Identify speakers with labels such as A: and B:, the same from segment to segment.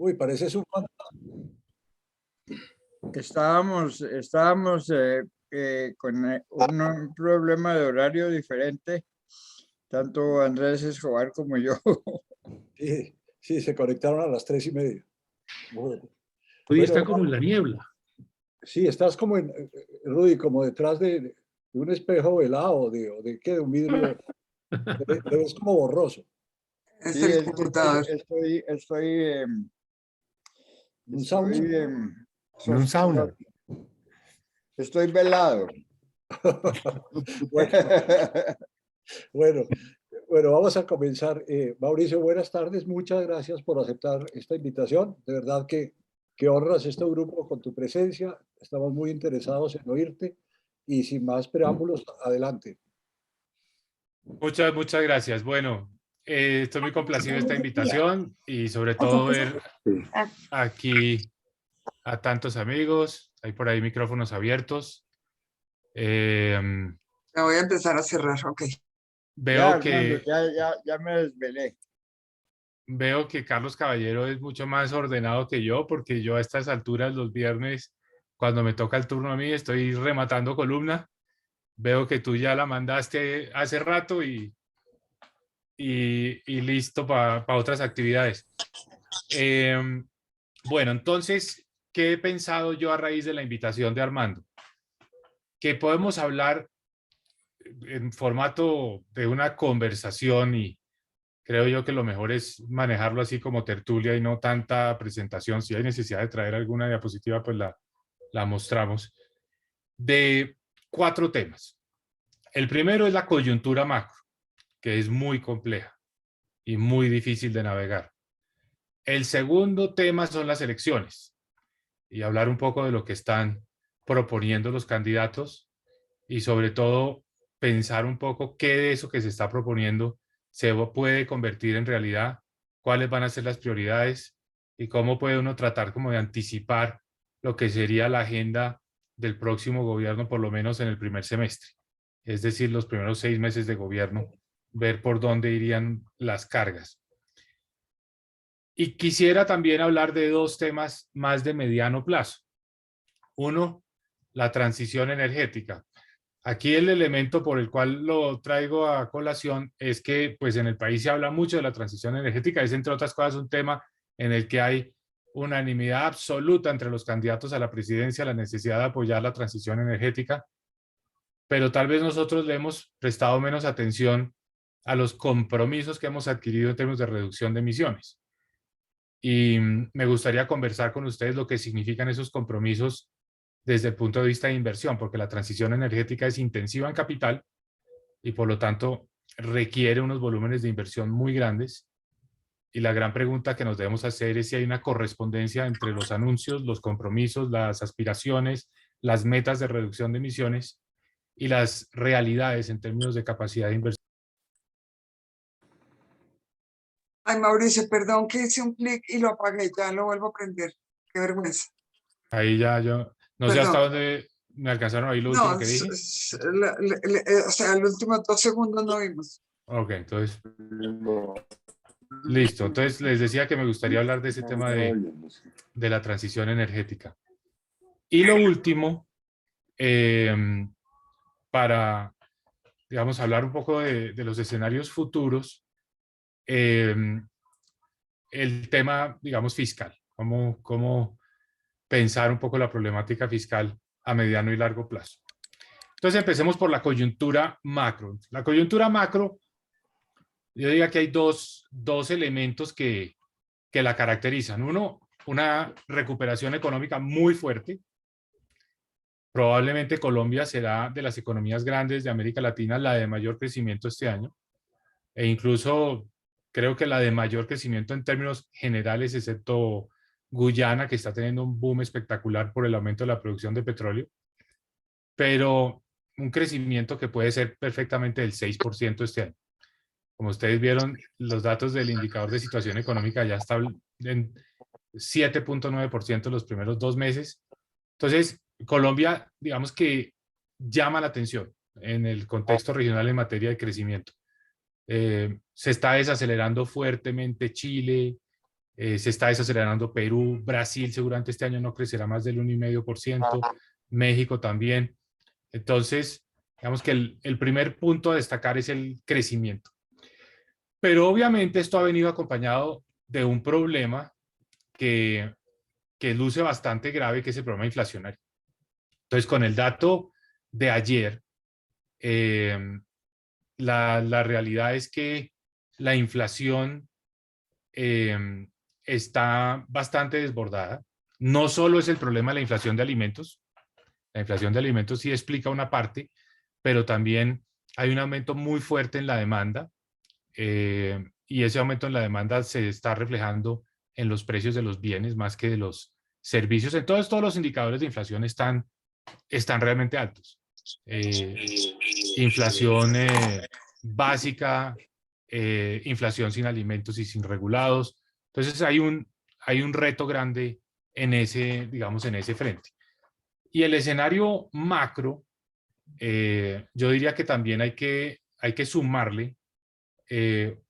A: Uy, pareces un
B: Estábamos con un problema de horario diferente, tanto Andrés Escobar como yo.
A: Sí, sí, se conectaron a las 3:30. Bueno,
C: Hoy
A: bueno,
C: está como en la niebla.
A: sí, estás como Rudy, como detrás de un espejo velado, o de qué, de un vidrio, te ves como borroso,
D: Es
B: Sí,
D: el
B: es que
D: computador.
A: un sauna.
C: En un sauna.
B: estoy velado.
A: Bueno, bueno, bueno, vamos a comenzar. Mauricio, buenas tardes, muchas gracias por aceptar esta invitación. De verdad que honras este grupo con tu presencia, estamos muy interesados en oírte y sin más preámbulos, adelante.
E: Muchas gracias. Bueno, estoy muy complacido de esta invitación y sobre todo ver aquí a tantos amigos. Hay por ahí micrófonos abiertos.
D: Me voy a empezar a cerrar, ok.
E: Veo
B: Armando,
E: que,
B: ya me desvelé.
E: veo que Carlos Caballero es mucho más ordenado que yo, porque yo a estas alturas los viernes, cuando me toca el turno a mí, estoy rematando columna. Veo que tú ya la mandaste hace rato y listo para otras actividades. Bueno, entonces, ¿qué he pensado yo a raíz de la invitación de Armando? Que podemos hablar en formato de una conversación y creo yo que lo mejor es manejarlo así como tertulia y no tanta presentación. Si hay necesidad de traer alguna diapositiva, pues la mostramos. De 4 temas. El primero es la coyuntura macro, que es muy compleja y muy difícil de navegar. El segundo tema son las elecciones y hablar un poco de lo que están proponiendo los candidatos y sobre todo pensar un poco qué de eso que se está proponiendo se puede convertir en realidad, cuáles van a ser las prioridades y cómo puede uno tratar como de anticipar lo que sería la agenda del próximo gobierno, por lo menos en el primer semestre, es decir, los primeros 6 meses de gobierno, ver por dónde irían las cargas. Y quisiera también hablar de 2 temas más de mediano plazo. Uno, la transición energética. Aquí el elemento por el cual lo traigo a colación es que pues en el país se habla mucho de la transición energética, es entre otras cosas un tema en el que hay unanimidad absoluta entre los candidatos a la presidencia, la necesidad de apoyar la transición energética, pero tal vez nosotros le hemos prestado menos atención a los compromisos que hemos adquirido en términos de reducción de emisiones. Y me gustaría conversar con ustedes lo que significan esos compromisos desde el punto de vista de inversión, porque la transición energética es intensiva en capital y por lo tanto requiere unos volúmenes de inversión muy grandes. Y la gran pregunta que nos debemos hacer es si hay una correspondencia entre los anuncios, los compromisos, las aspiraciones, las metas de reducción de emisiones y las realidades en términos de capacidad de inversión.
D: Ay, Mauricio, perdón que hice un clic y lo apagué, ya lo vuelvo a prender. Qué vergüenza.
E: Ahí ya yo no sé hasta
D: Perdón.
E: dónde me alcanzaron ahí lo
D: No,
E: último que dije.
D: o sea, los últimos 2 segundos no vimos.
E: Ok, entonces, listo. Entonces les decía que me gustaría hablar de ese tema de la transición energética. Y lo último, para, digamos, hablar un poco de los escenarios futuros, el tema, digamos, fiscal. Cómo pensar un poco la problemática fiscal a mediano y largo plazo. Entonces empecemos por la coyuntura macro. La coyuntura macro, yo diría que hay dos elementos que la caracterizan. Uno, una recuperación económica muy fuerte. Probablemente Colombia será de las economías grandes de América Latina la de mayor crecimiento este año. E incluso creo que la de mayor crecimiento en términos generales, excepto Guyana, que está teniendo un boom espectacular por el aumento de la producción de petróleo. Pero un crecimiento que puede ser perfectamente del 6% este año. Como ustedes vieron, los datos del indicador de situación económica ya está en 7.9% los primeros 2 meses. Entonces, Colombia, digamos que llama la atención en el contexto regional en materia de crecimiento. Se está desacelerando fuertemente Chile, se está desacelerando Perú, Brasil seguramente este año no crecerá más del 1,5%, México también. Entonces, digamos que el primer punto a destacar es el crecimiento. Pero obviamente esto ha venido acompañado de un problema que luce bastante grave, que es el problema inflacionario. Entonces, con el dato de ayer, la realidad es que la inflación está bastante desbordada. No solo es el problema de la inflación de alimentos. La inflación de alimentos sí explica una parte, pero también hay un aumento muy fuerte en la demanda y ese aumento en la demanda se está reflejando en los precios de los bienes más que de los servicios. Entonces, todos los indicadores de inflación están realmente altos. Inflación básica, inflación sin alimentos y sin regulados. Entonces, hay un reto grande en ese, digamos, en ese frente. Y el escenario macro, yo diría que también hay que sumarle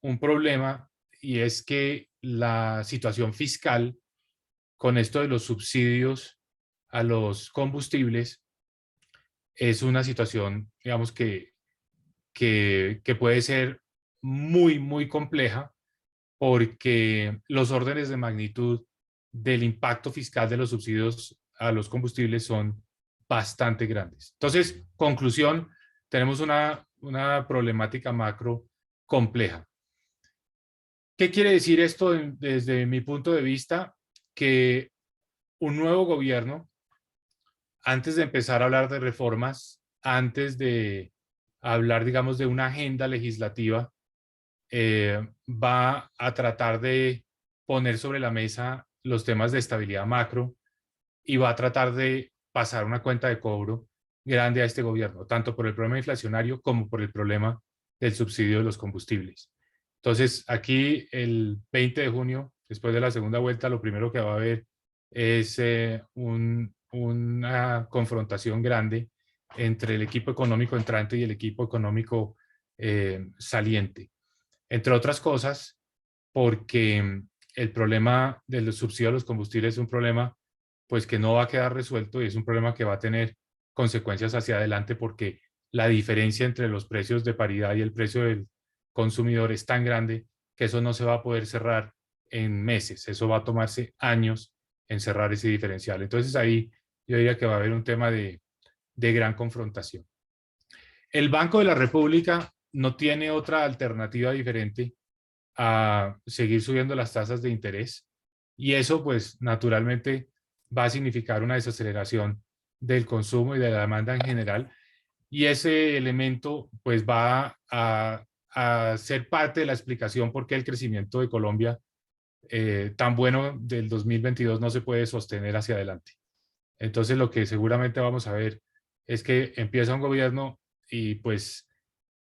E: un problema, y es que la situación fiscal con esto de los subsidios a los combustibles es una situación, digamos, que puede ser muy, muy compleja, porque los órdenes de magnitud del impacto fiscal de los subsidios a los combustibles son bastante grandes. Entonces, conclusión, tenemos una problemática macro compleja. ¿Qué quiere decir esto desde mi punto de vista? Que un nuevo gobierno, antes de empezar a hablar de reformas, antes de hablar, digamos, de una agenda legislativa, va a tratar de poner sobre la mesa los temas de estabilidad macro y va a tratar de pasar una cuenta de cobro grande a este gobierno, tanto por el problema inflacionario como por el problema del subsidio de los combustibles. Entonces, aquí el 20 de junio, después de la segunda vuelta, lo primero que va a haber es una confrontación grande entre el equipo económico entrante y el equipo económico saliente. Entre otras cosas, porque el problema del subsidio a los combustibles es un problema pues que no va a quedar resuelto, y es un problema que va a tener consecuencias hacia adelante, porque la diferencia entre los precios de paridad y el precio del consumidor es tan grande que eso no se va a poder cerrar en meses, eso va a tomarse años en cerrar ese diferencial. Entonces ahí yo diría que va a haber un tema de gran confrontación. El Banco de la República no tiene otra alternativa diferente a seguir subiendo las tasas de interés, y eso pues naturalmente va a significar una desaceleración del consumo y de la demanda en general, y ese elemento pues va a ser parte de la explicación por qué el crecimiento de Colombia tan bueno del 2022 no se puede sostener hacia adelante. Entonces lo que seguramente vamos a ver es que empieza un gobierno y pues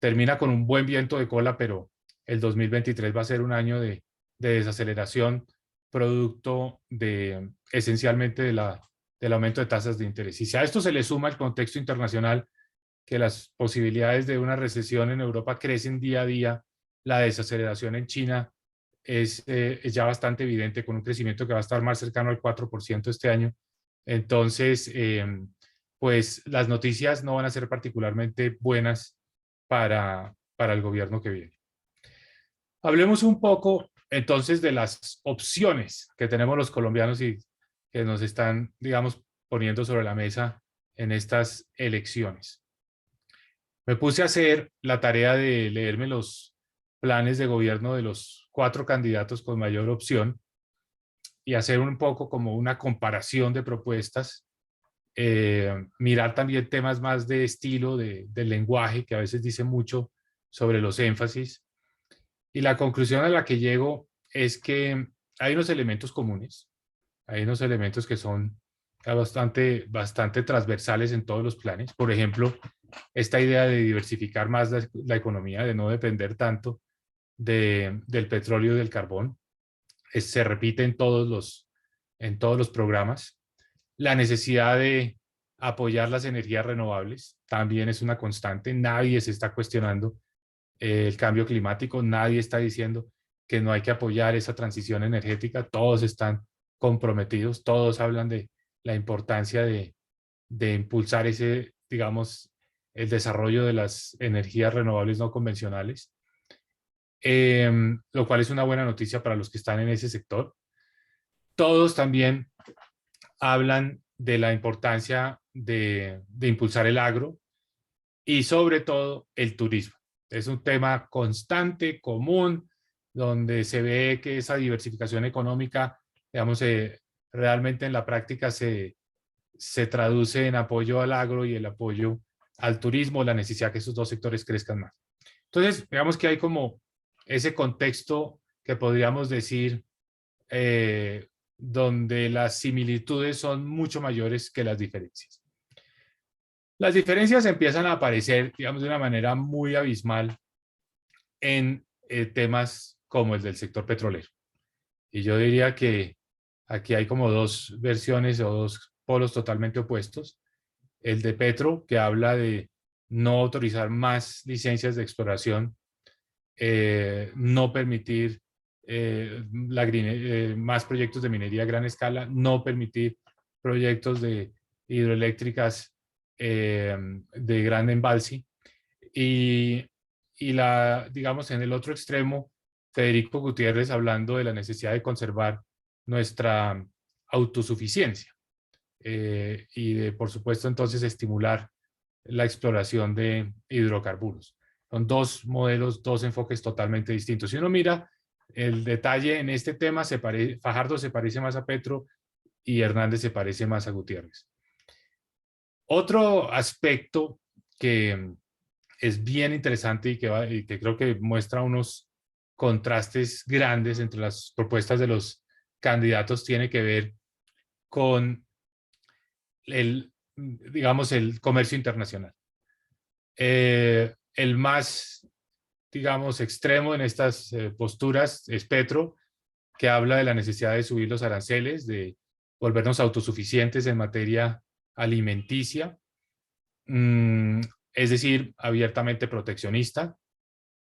E: termina con un buen viento de cola, pero el 2023 va a ser un año de desaceleración, producto esencialmente del aumento de tasas de interés. Y si a esto se le suma el contexto internacional, que las posibilidades de una recesión en Europa crecen día a día, la desaceleración en China es ya bastante evidente, con un crecimiento que va a estar más cercano al 4% este año. Entonces, pues las noticias no van a ser particularmente buenas para el gobierno que viene. Hablemos un poco entonces de las opciones que tenemos los colombianos y que nos están, digamos, poniendo sobre la mesa en estas elecciones. Me puse a hacer la tarea de leerme los planes de gobierno de los 4 candidatos con mayor opción y hacer un poco como una comparación de propuestas, mirar también temas más de estilo, del lenguaje, que a veces dice mucho sobre los énfasis. Y la conclusión a la que llego es que hay unos elementos comunes, hay unos elementos que son bastante transversales en todos los planes. Por ejemplo, esta idea de diversificar más la economía, de no depender tanto del petróleo y del carbón, se repite en todos los programas. La necesidad de apoyar las energías renovables también es una constante. Nadie se está cuestionando el cambio climático, nadie está diciendo que no hay que apoyar esa transición energética, todos están comprometidos, todos hablan de la importancia de impulsar ese, digamos, el desarrollo de las energías renovables no convencionales, lo cual es una buena noticia para los que están en ese sector. Todos también hablan de la importancia de impulsar el agro y sobre todo el turismo. Es un tema constante, común, donde se ve que esa diversificación económica, digamos, realmente en la práctica se traduce en apoyo al agro y el apoyo al turismo, la necesidad que esos dos sectores crezcan más. Entonces, digamos que hay como ese contexto que podríamos decir donde las similitudes son mucho mayores que las diferencias. Las diferencias empiezan a aparecer, digamos, de una manera muy abismal en temas como el del sector petrolero. Y yo diría que aquí hay como dos versiones o dos polos totalmente opuestos. El de Petro, que habla de no autorizar más licencias de exploración, no permitir más proyectos de minería a gran escala, no permitir proyectos de hidroeléctricas de gran embalse. Y digamos, en el otro extremo, Federico Gutiérrez hablando de la necesidad de conservar nuestra autosuficiencia y de, por supuesto, entonces estimular la exploración de hidrocarburos. Son dos modelos, dos enfoques totalmente distintos. Si uno mira el detalle en este tema, Fajardo se parece más a Petro y Hernández se parece más a Gutiérrez. Otro aspecto que es bien interesante y que creo que muestra unos contrastes grandes entre las propuestas de los candidatos tiene que ver con digamos, el comercio internacional. El más, digamos, extremo en estas posturas es Petro, que habla de la necesidad de subir los aranceles, de volvernos autosuficientes en materia alimenticia, es decir, abiertamente proteccionista.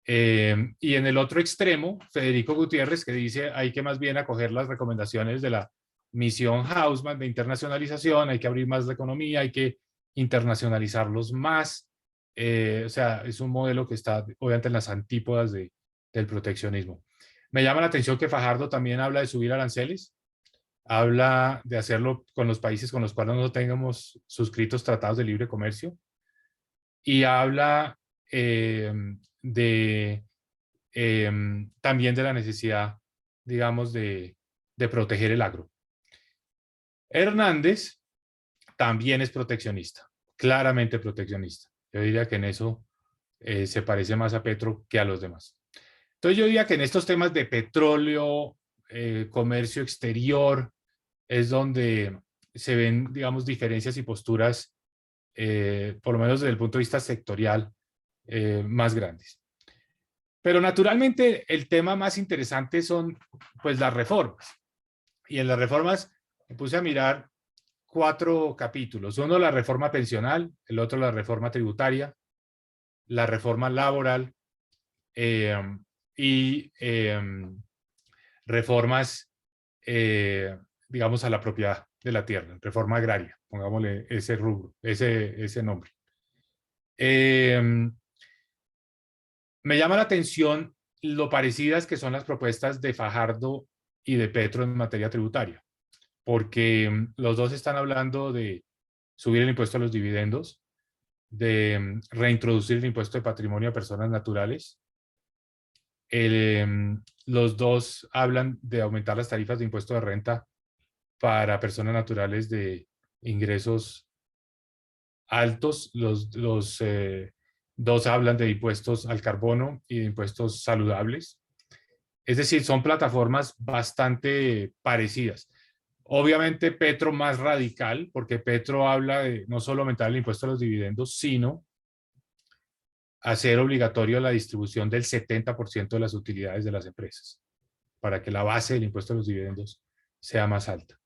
E: Y en el otro extremo, Federico Gutiérrez, que dice hay que más bien acoger las recomendaciones de la misión Haussmann de internacionalización, hay que abrir más la economía, hay que internacionalizarlos más. O sea, es un modelo que está obviamente en las antípodas del proteccionismo. Me llama la atención que Fajardo también habla de subir aranceles, habla de hacerlo con los países con los cuales no tengamos suscritos tratados de libre comercio y habla también de la necesidad, digamos, de proteger el agro. Hernández también es proteccionista, claramente proteccionista. Yo diría que en eso se parece más a Petro que a los demás. Entonces yo diría que en estos temas de petróleo, comercio exterior, es donde se ven, digamos, diferencias y posturas, por lo menos desde el punto de vista sectorial, más grandes. Pero naturalmente el tema más interesante son pues las reformas. Y en las reformas me puse a mirar 4 capítulos. Uno, la reforma pensional, el otro, la reforma tributaria, la reforma laboral y reformas, digamos, a la propiedad de la tierra, reforma agraria, pongámosle ese rubro, ese nombre. Me llama la atención lo parecidas que son las propuestas de Fajardo y de Petro en materia tributaria, porque los dos están hablando de subir el impuesto a los dividendos, de reintroducir el impuesto de patrimonio a personas naturales. Los dos hablan de aumentar las tarifas de impuesto de renta para personas naturales de ingresos altos. Los dos hablan de impuestos al carbono y de impuestos saludables. Es decir, son plataformas bastante parecidas. Obviamente Petro más radical, porque Petro habla de no solo aumentar el impuesto a los dividendos, sino hacer obligatorio la distribución del 70% de las utilidades de las empresas, para que la base del impuesto a los dividendos sea más alta.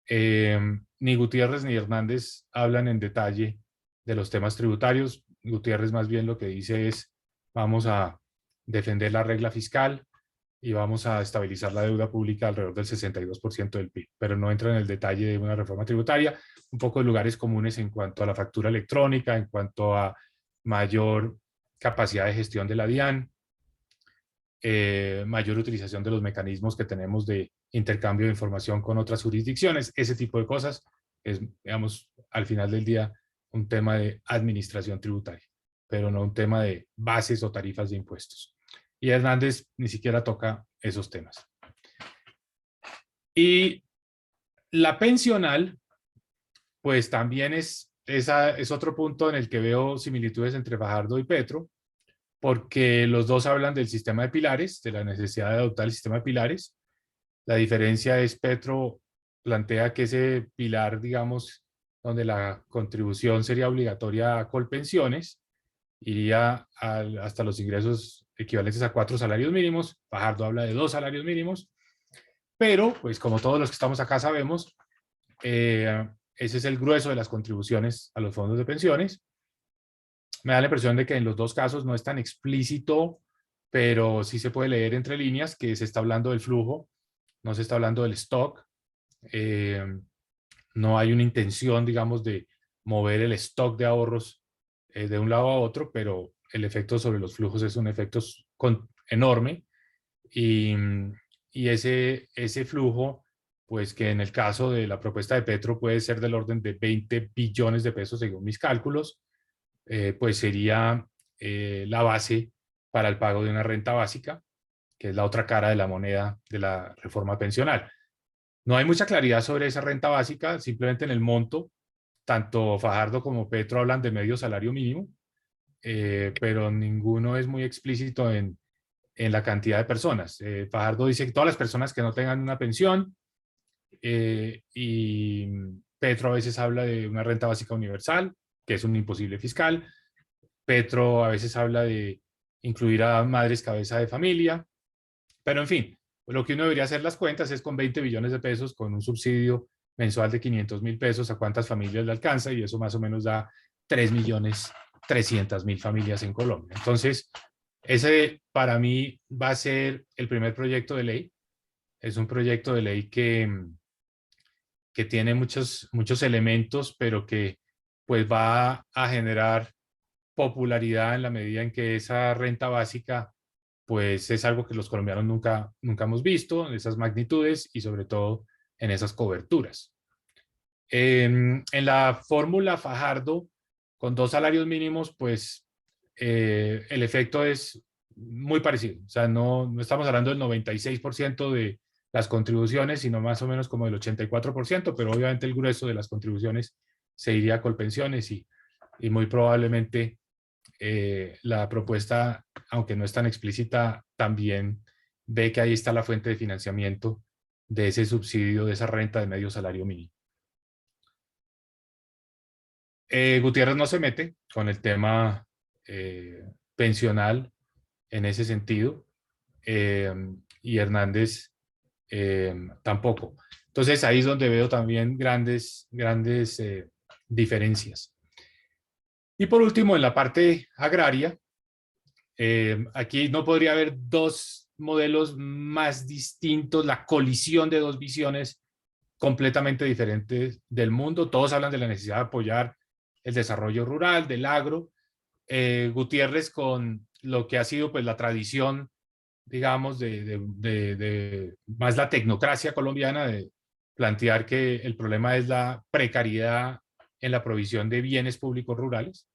E: Ni Gutiérrez ni Hernández hablan en detalle de los temas tributarios. Gutiérrez más bien lo que dice es vamos a defender la regla fiscal, y vamos a estabilizar la deuda pública alrededor del 62% del PIB, pero no entra en el detalle de una reforma tributaria, un poco de lugares comunes en cuanto a la factura electrónica, en cuanto a mayor capacidad de gestión de la DIAN, mayor utilización de los mecanismos que tenemos de intercambio de información con otras jurisdicciones, ese tipo de cosas, es, digamos, al final del día, un tema de administración tributaria, pero no un tema de bases o tarifas de impuestos. Y Hernández ni siquiera toca esos temas. Y la pensional, pues también es otro punto en el que veo similitudes entre Fajardo y Petro, porque los dos hablan del sistema de pilares, de la necesidad de adoptar el sistema de pilares. La diferencia es Petro plantea que ese pilar, digamos, donde la contribución sería obligatoria a Colpensiones, iría hasta los ingresos equivalentes a 4 salarios mínimos. Fajardo habla de 2 salarios mínimos, pero pues como todos los que estamos acá sabemos, ese es el grueso de las contribuciones a los fondos de pensiones. Me da la impresión de que en los dos casos no es tan explícito, pero sí se puede leer entre líneas que se está hablando del flujo, no se está hablando del stock. No hay una intención, digamos, de mover el stock de ahorros de un lado a otro, pero el efecto sobre los flujos es un efecto enorme y ese flujo, pues que en el caso de la propuesta de Petro puede ser del orden de 20 billones de pesos según mis cálculos, pues sería la base para el pago de una renta básica, que es la otra cara de la moneda de la reforma pensional. No hay mucha claridad sobre esa renta básica, simplemente en el monto. Tanto Fajardo como Petro hablan de medio salario mínimo, pero ninguno es muy explícito en la cantidad de personas. Fajardo dice que todas las personas que no tengan una pensión, y Petro a veces habla de una renta básica universal, que es un imposible fiscal. Petro a veces habla de incluir a madres cabeza de familia, pero en fin, lo que uno debería hacer las cuentas es con 20 billones de pesos, con un subsidio mensual de 500.000 pesos, a cuántas familias le alcanza, y eso más o menos da 3.300.000 familias en Colombia. Entonces, ese para mí va a ser el primer proyecto de ley. Es un proyecto de ley que tiene muchos elementos, pero que pues va a generar popularidad en la medida en que esa renta básica pues es algo que los colombianos nunca hemos visto, en esas magnitudes y sobre todo en esas coberturas. En la fórmula Fajardo, con 2 salarios mínimos, pues el efecto es muy parecido. O sea, no estamos hablando del 96% de las contribuciones, sino más o menos como del 84%, pero obviamente el grueso de las contribuciones se iría a Colpensiones y muy probablemente la propuesta, aunque no es tan explícita, también ve que ahí está la fuente de financiamiento de ese subsidio, de esa renta de medio salario mínimo. Gutiérrez no se mete con el tema pensional en ese sentido, y Hernández tampoco. Entonces ahí es donde veo también grandes diferencias. Y por último, en la parte agraria, aquí no podría haber 2 modelos más distintos, la colisión de 2 visiones completamente diferentes del mundo. Todos hablan de la necesidad de apoyar el desarrollo rural, del agro. Gutiérrez con lo que ha sido pues la tradición, digamos, de más la tecnocracia colombiana, de plantear que el problema es la precariedad en la provisión de bienes públicos rurales.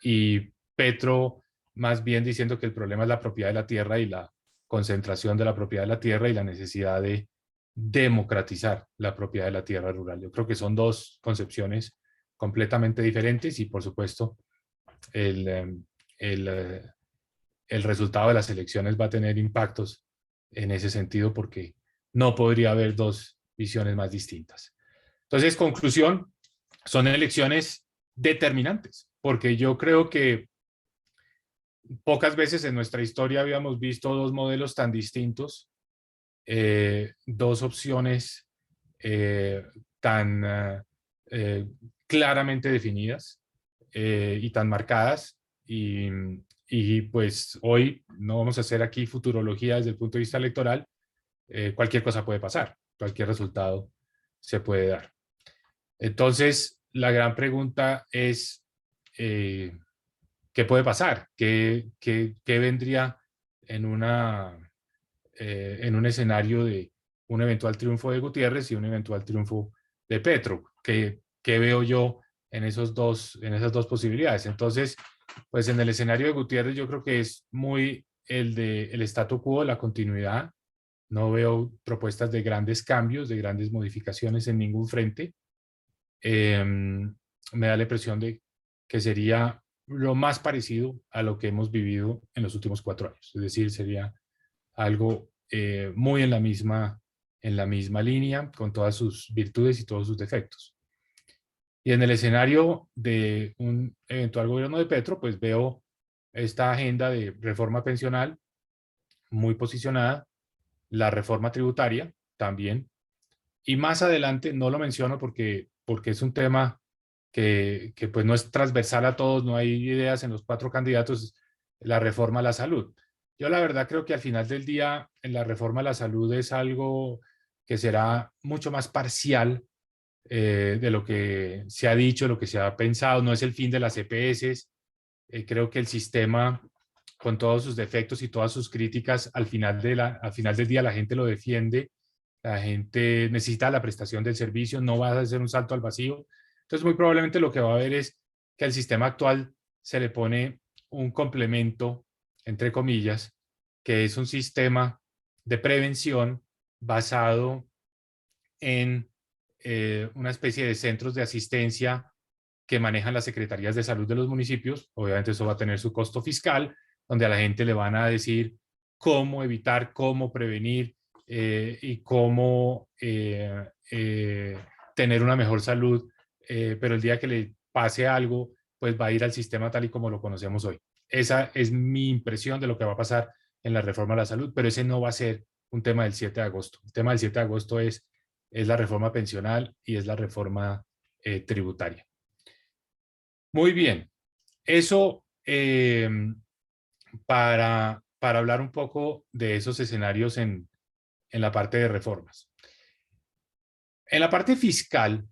E: Y Petro más bien diciendo que el problema es la propiedad de la tierra y la concentración de la propiedad de la tierra y la necesidad de democratizar la propiedad de la tierra rural. Yo creo que son 2 concepciones completamente diferentes y por supuesto el resultado de las elecciones va a tener impactos en ese sentido porque no podría haber 2 visiones más distintas. Entonces, conclusión, son elecciones determinantes, porque yo creo que pocas veces en nuestra historia habíamos visto 2 modelos tan distintos, 2 opciones tan claramente definidas y tan marcadas, y y pues hoy no vamos a hacer aquí futurología desde el punto de vista electoral. Cualquier cosa puede pasar, cualquier resultado se puede dar. Entonces, la gran pregunta es, ¿qué puede pasar? ¿Qué vendría en un escenario de un eventual triunfo de Gutiérrez y un eventual triunfo de Petro? ¿Qué veo yo en esas dos posibilidades? Entonces, pues en el escenario de Gutiérrez yo creo que es muy el statu quo, la continuidad. No veo propuestas de grandes cambios, de grandes modificaciones en ningún frente. Me da la impresión de que sería lo más parecido a lo que hemos vivido en los últimos 4 años. Es decir, sería algo muy en la misma línea, con todas sus virtudes y todos sus defectos. Y en el escenario de un eventual gobierno de Petro, pues veo esta agenda de reforma pensional muy posicionada, la reforma tributaria también, y más adelante no lo menciono porque es un tema que pues no es transversal a todos, no hay ideas en los 4 candidatos, la reforma a la salud. Yo la verdad creo que al final del día en la reforma a la salud es algo que será mucho más parcial de lo que se ha dicho, lo que se ha pensado, no es el fin de las EPS. Creo que el sistema, con todos sus defectos y todas sus críticas, al final del día la gente lo defiende, la gente necesita la prestación del servicio, no va a hacer un salto al vacío. Entonces, muy probablemente lo que va a haber es que al sistema actual se le pone un complemento, entre comillas, que es un sistema de prevención basado en una especie de centros de asistencia que manejan las secretarías de salud de los municipios. Obviamente eso va a tener su costo fiscal, donde a la gente le van a decir cómo evitar, cómo prevenir y cómo tener una mejor salud, pero el día que le pase algo, pues va a ir al sistema tal y como lo conocemos hoy. Esa es mi impresión de lo que va a pasar en la reforma a la salud, pero ese no va a ser un tema del 7 de agosto. El tema del 7 de agosto es la reforma pensional y es la reforma tributaria. Muy bien, eso para hablar un poco de esos escenarios en la parte de reformas. En la parte fiscal,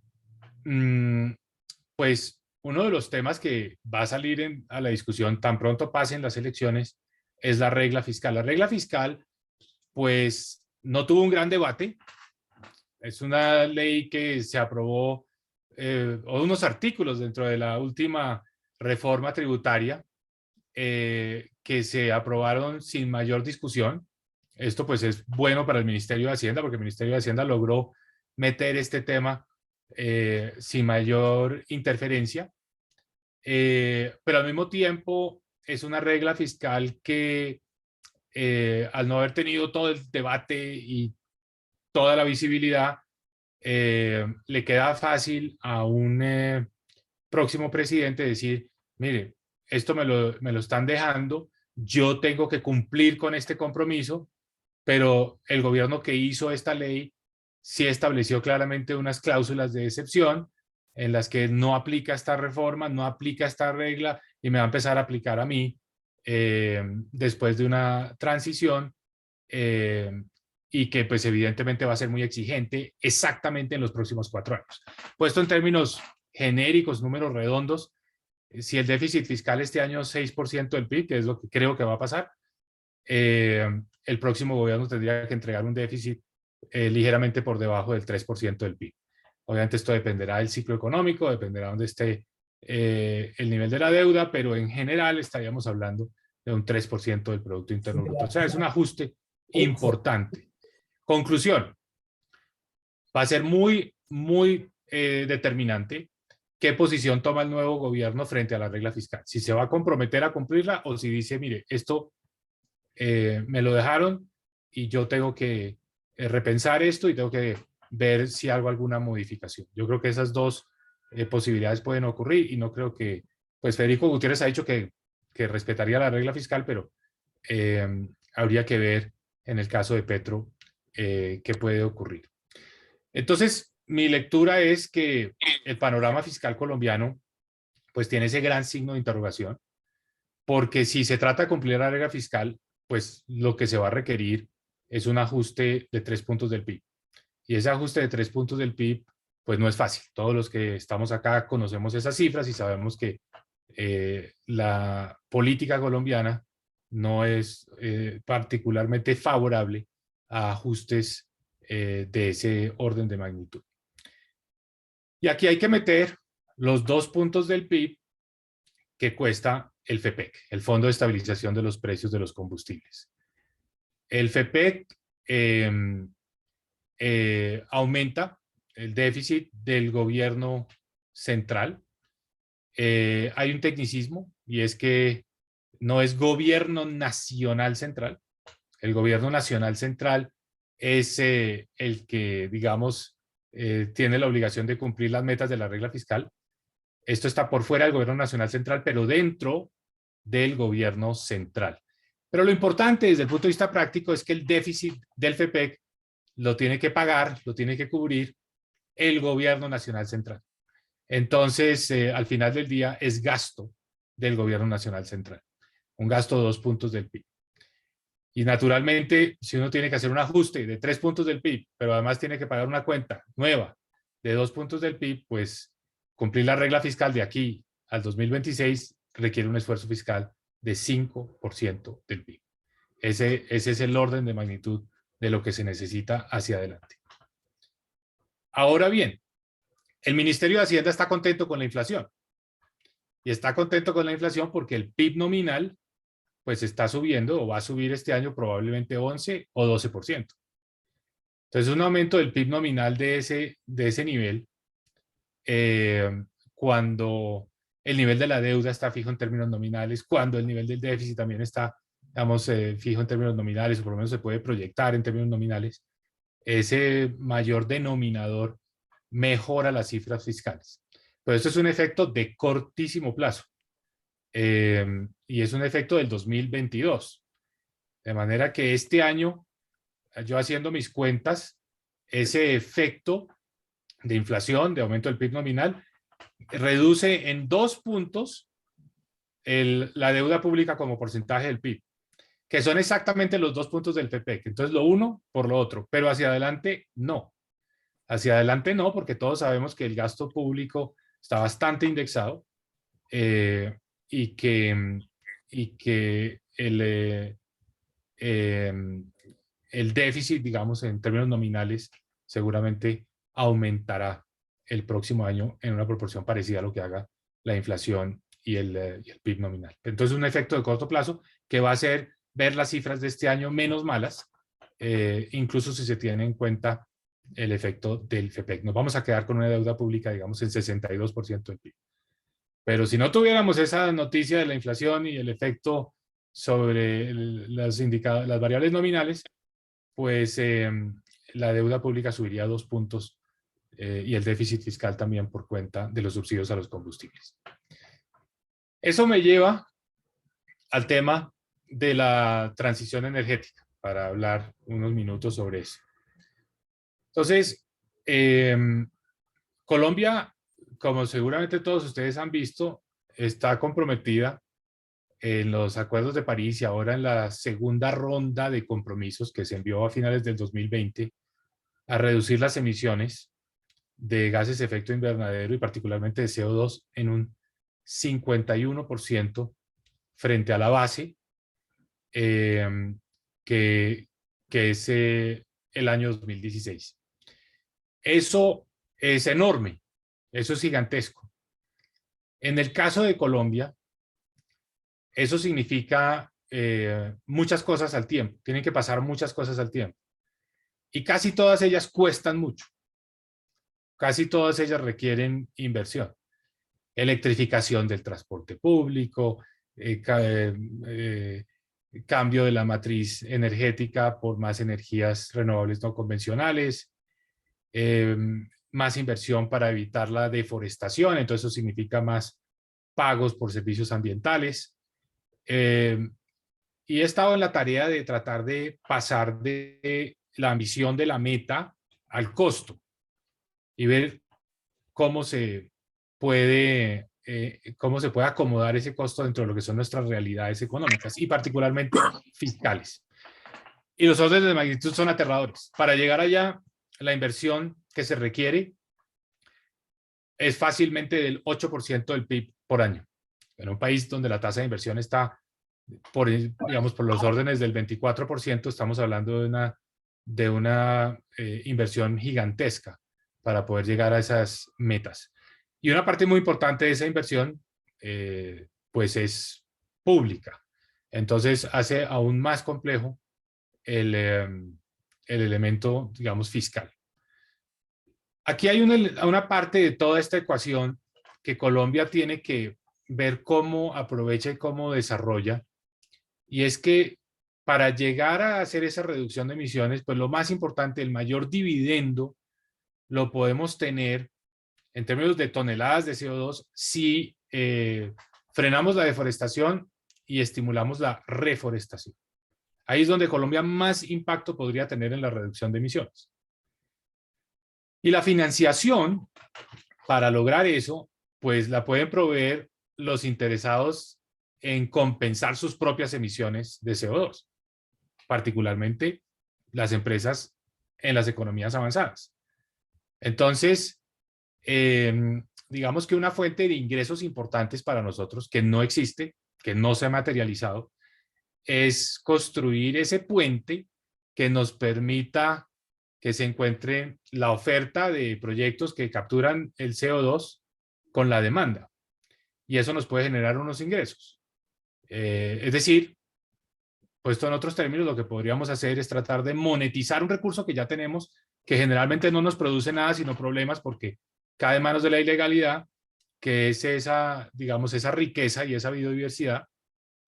E: pues uno de los temas que va a salir a la discusión tan pronto pasen las elecciones es la regla fiscal. La regla fiscal, pues no tuvo un gran debate. Es una ley que se aprobó, o unos artículos dentro de la última reforma tributaria que se aprobaron sin mayor discusión. Esto pues es bueno para el Ministerio de Hacienda porque el Ministerio de Hacienda logró meter este tema sin mayor interferencia, pero al mismo tiempo es una regla fiscal que al no haber tenido todo el debate y toda la visibilidad, le queda fácil a un próximo presidente decir, mire, esto me lo están dejando, yo tengo que cumplir con este compromiso, pero el gobierno que hizo esta ley sí estableció claramente unas cláusulas de excepción en las que no aplica esta reforma, no aplica esta regla y me va a empezar a aplicar a mí después de una transición y que pues evidentemente va a ser muy exigente exactamente en los próximos 4 años. Puesto en términos genéricos, números redondos, si el déficit fiscal este año es 6% del PIB, que es lo que creo que va a pasar, el próximo gobierno tendría que entregar un déficit ligeramente por debajo del 3% del PIB. Obviamente esto dependerá del ciclo económico, dependerá de dónde esté el nivel de la deuda, pero en general estaríamos hablando de un 3% del Producto Interno Bruto. O sea, es un ajuste importante. Conclusión. Va a ser muy, muy determinante qué posición toma el nuevo gobierno frente a la regla fiscal. Si se va a comprometer a cumplirla o si dice, mire, esto me lo dejaron y yo tengo que repensar esto y tengo que ver si hago alguna modificación. Yo creo que esas dos posibilidades pueden ocurrir y no creo que, pues Federico Gutiérrez ha dicho que respetaría la regla fiscal, pero habría que ver en el caso de Petro qué puede ocurrir. Entonces, mi lectura es que el panorama fiscal colombiano pues tiene ese gran signo de interrogación. porque si se trata de cumplir la regla fiscal, pues lo que se va a requerir es un ajuste de 3 puntos del PIB. Y ese ajuste de 3 puntos del PIB, pues no es fácil. Todos los que estamos acá conocemos esas cifras y sabemos que la política colombiana no es particularmente favorable a ajustes de ese orden de magnitud. Y aquí hay que meter los 2 puntos del PIB que cuesta el FEPEC, el Fondo de Estabilización de los Precios de los Combustibles. El FEPEC aumenta el déficit del gobierno central. Hay un tecnicismo y es que no es gobierno nacional central. El gobierno nacional central es el que, digamos, tiene la obligación de cumplir las metas de la regla fiscal. Esto está por fuera del gobierno nacional central, pero dentro del gobierno central. Pero lo importante desde el punto de vista práctico es que el déficit del FEPEC lo tiene que pagar, lo tiene que cubrir el gobierno nacional central. Entonces, al final del día es gasto del gobierno nacional central. Un gasto de 2 puntos del PIB. Y naturalmente, si uno tiene que hacer un ajuste de 3 puntos del PIB, pero además tiene que pagar una cuenta nueva de 2 puntos del PIB, pues cumplir la regla fiscal de aquí al 2026 requiere un esfuerzo fiscal de 5% del PIB. Ese es el orden de magnitud de lo que se necesita hacia adelante. Ahora bien, el Ministerio de Hacienda está contento con la inflación. Y está contento con la inflación porque el PIB nominal pues está subiendo o va a subir este año probablemente 11 o 12%. Entonces un aumento del PIB nominal de ese nivel, cuando el nivel de la deuda está fijo en términos nominales, cuando el nivel del déficit también está, digamos, fijo en términos nominales, o por lo menos se puede proyectar en términos nominales, ese mayor denominador mejora las cifras fiscales. Pero esto es un efecto de cortísimo plazo. Y es un efecto del 2022. De manera que este año, yo haciendo mis cuentas, ese efecto de inflación, de aumento del PIB nominal, reduce en 2 puntos la deuda pública como porcentaje del PIB, que son exactamente los 2 puntos del FEPEC. Entonces, lo uno por lo otro, pero hacia adelante no. Hacia adelante no, porque todos sabemos que el gasto público está bastante indexado y que el déficit, digamos, en términos nominales, seguramente aumentará el próximo año en una proporción parecida a lo que haga la inflación y el PIB nominal. Entonces, un efecto de corto plazo que va a hacer ver las cifras de este año menos malas, incluso si se tiene en cuenta el efecto del FEPEC. Nos vamos a quedar con una deuda pública, digamos, en 62% del PIB. Pero si no tuviéramos esa noticia de la inflación y el efecto sobre las variables nominales, pues la deuda pública subiría 2 puntos y el déficit fiscal también por cuenta de los subsidios a los combustibles. Eso me lleva al tema de la transición energética, para hablar unos minutos sobre eso. Entonces, Colombia, como seguramente todos ustedes han visto, está comprometida en los acuerdos de París y ahora en la segunda ronda de compromisos que se envió a finales del 2020 a reducir las emisiones de gases de efecto invernadero y particularmente de CO2 en un 51% frente a la base, que es el año 2016. Eso es enorme, eso es gigantesco. En el caso de Colombia, eso significa muchas cosas al tiempo, tienen que pasar muchas cosas al tiempo. Y casi todas ellas cuestan mucho, casi todas ellas requieren inversión. Electrificación del transporte público, cambio de la matriz energética por más energías renovables no convencionales, más inversión para evitar la deforestación, entonces eso significa más pagos por servicios ambientales. Y he estado en la tarea de tratar de pasar de la ambición de la meta al costo y ver cómo se puede cómo se puede acomodar ese costo dentro de lo que son nuestras realidades económicas y particularmente fiscales. Y los órdenes de magnitud son aterradores. Para llegar allá, la inversión que se requiere es fácilmente del 8% del PIB por año. En un país donde la tasa de inversión está digamos, por los órdenes del 24%, estamos hablando de una inversión gigantesca para poder llegar a esas metas. Y una parte muy importante de esa inversión, pues es pública. Entonces hace aún más complejo el elemento, digamos, fiscal. Aquí hay una parte de toda esta ecuación que Colombia tiene que ver cómo aprovecha y cómo desarrolla, y es que para llegar a hacer esa reducción de emisiones, pues lo más importante, el mayor dividendo, lo podemos tener en términos de toneladas de CO2 si frenamos la deforestación y estimulamos la reforestación. Ahí es donde Colombia más impacto podría tener en la reducción de emisiones. Y la financiación para lograr eso, pues la pueden proveer los interesados en compensar sus propias emisiones de CO2, particularmente las empresas en las economías avanzadas. Entonces, digamos que una fuente de ingresos importantes para nosotros que no existe, que no se ha materializado, es construir ese puente que nos permita que se encuentre la oferta de proyectos que capturan el CO2 con la demanda. Y eso nos puede generar unos ingresos. Es decir, puesto en otros términos, lo que podríamos hacer es tratar de monetizar un recurso que ya tenemos, que generalmente no nos produce nada sino problemas porque cae en manos de la ilegalidad, que es esa, digamos, esa riqueza y esa biodiversidad,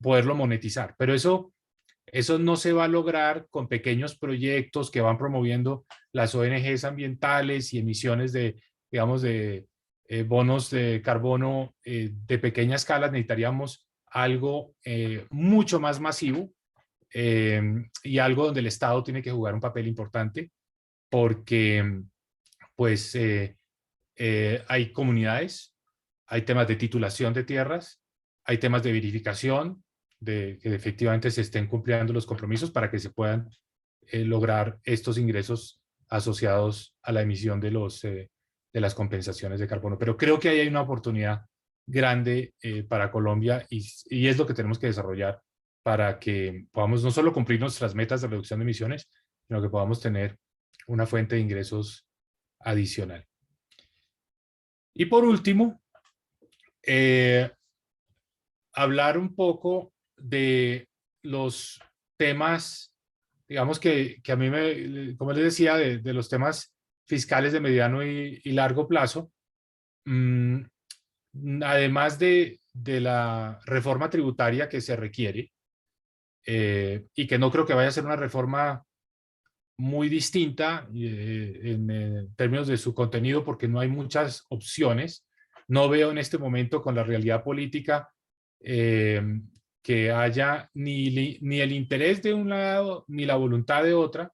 E: poderlo monetizar. Pero eso no se va a lograr con pequeños proyectos que van promoviendo las ONGs ambientales y emisiones de, digamos, de bonos de carbono de pequeña escala. Necesitaríamos algo mucho más masivo y algo donde el Estado tiene que jugar un papel importante porque pues hay comunidades, hay temas de titulación de tierras, hay temas de verificación de que efectivamente se estén cumpliendo los compromisos para que se puedan lograr estos ingresos asociados a la emisión de las compensaciones de carbono. Pero creo que ahí hay una oportunidad grande para Colombia y es lo que tenemos que desarrollar para que podamos no solo cumplir nuestras metas de reducción de emisiones, sino que podamos tener una fuente de ingresos adicional. Y por último, hablar un poco de los temas, digamos que a mí, como les decía, de los temas fiscales de mediano y largo plazo, además de la reforma tributaria que se requiere, y que no creo que vaya a ser una reforma muy distinta en términos de su contenido, porque no hay muchas opciones. No veo en este momento con la realidad política que haya ni el interés de un lado ni la voluntad de otra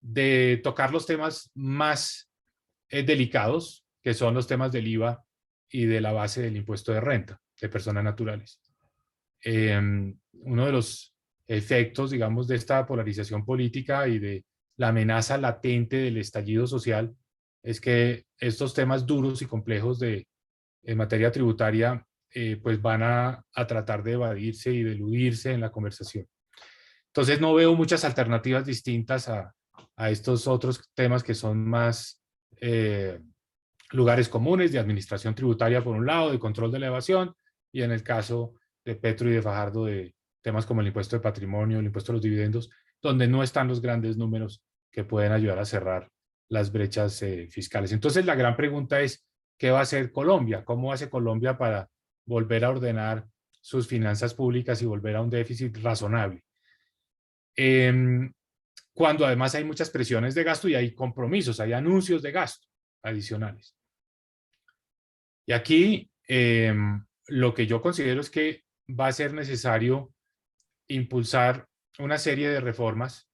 E: de tocar los temas más delicados, que son los temas del IVA y de la base del impuesto de renta de personas naturales. Uno de los efectos, digamos, de esta polarización política y de la amenaza latente del estallido social es que estos temas duros y complejos en materia tributaria pues van a tratar de evadirse y de eludirse en la conversación. Entonces no veo muchas alternativas distintas a estos otros temas que son más lugares comunes de administración tributaria por un lado, de control de la evasión, y en el caso de Petro y de Fajardo de temas como el impuesto de patrimonio, el impuesto a los dividendos, donde no están los grandes números que pueden ayudar a cerrar las brechas fiscales. Entonces la gran pregunta es, ¿qué va a hacer Colombia? ¿Cómo hace Colombia para volver a ordenar sus finanzas públicas y volver a un déficit razonable? Cuando además hay muchas presiones de gasto y hay compromisos, hay anuncios de gasto adicionales. Y aquí lo que yo considero es que va a ser necesario impulsar una serie de reformas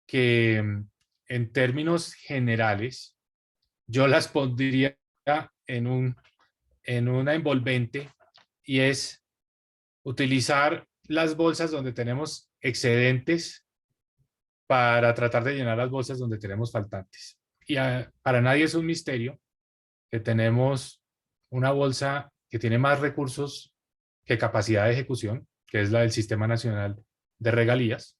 E: que en términos generales yo las pondría en un en una envolvente, y es utilizar las bolsas donde tenemos excedentes para tratar de llenar las bolsas donde tenemos faltantes. Y para nadie es un misterio que tenemos una bolsa que tiene más recursos que capacidad de ejecución, que es la del Sistema Nacional de Regalías,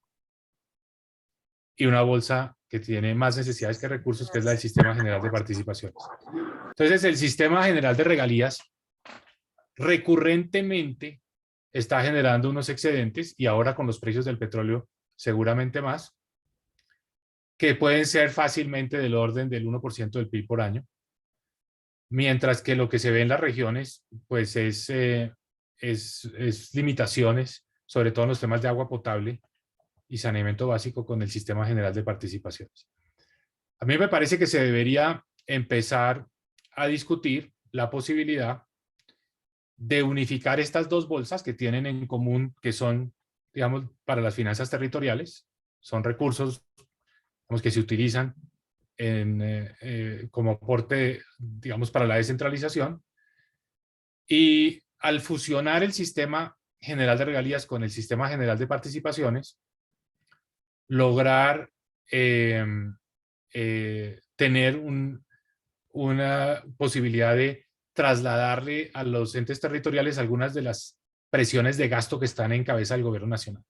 E: y una bolsa que tiene más necesidades que recursos, que es la del Sistema General de Participaciones. Entonces, el Sistema General de Regalías recurrentemente está generando unos excedentes, y ahora con los precios del petróleo seguramente más, que pueden ser fácilmente del orden del 1% del PIB por año, mientras que lo que se ve en las regiones pues es limitaciones, sobre todo en los temas de agua potable y saneamiento básico con el Sistema General de Participaciones. A mí me parece que se debería empezar a discutir la posibilidad de unificar estas dos bolsas que tienen en común, que son, digamos, para las finanzas territoriales, son recursos, digamos, que se utilizan como aporte, digamos, para la descentralización, y al fusionar el Sistema General de Regalías con el Sistema General de Participaciones, lograr tener una posibilidad de trasladarle a los entes territoriales algunas de las presiones de gasto que están en cabeza del gobierno nacional.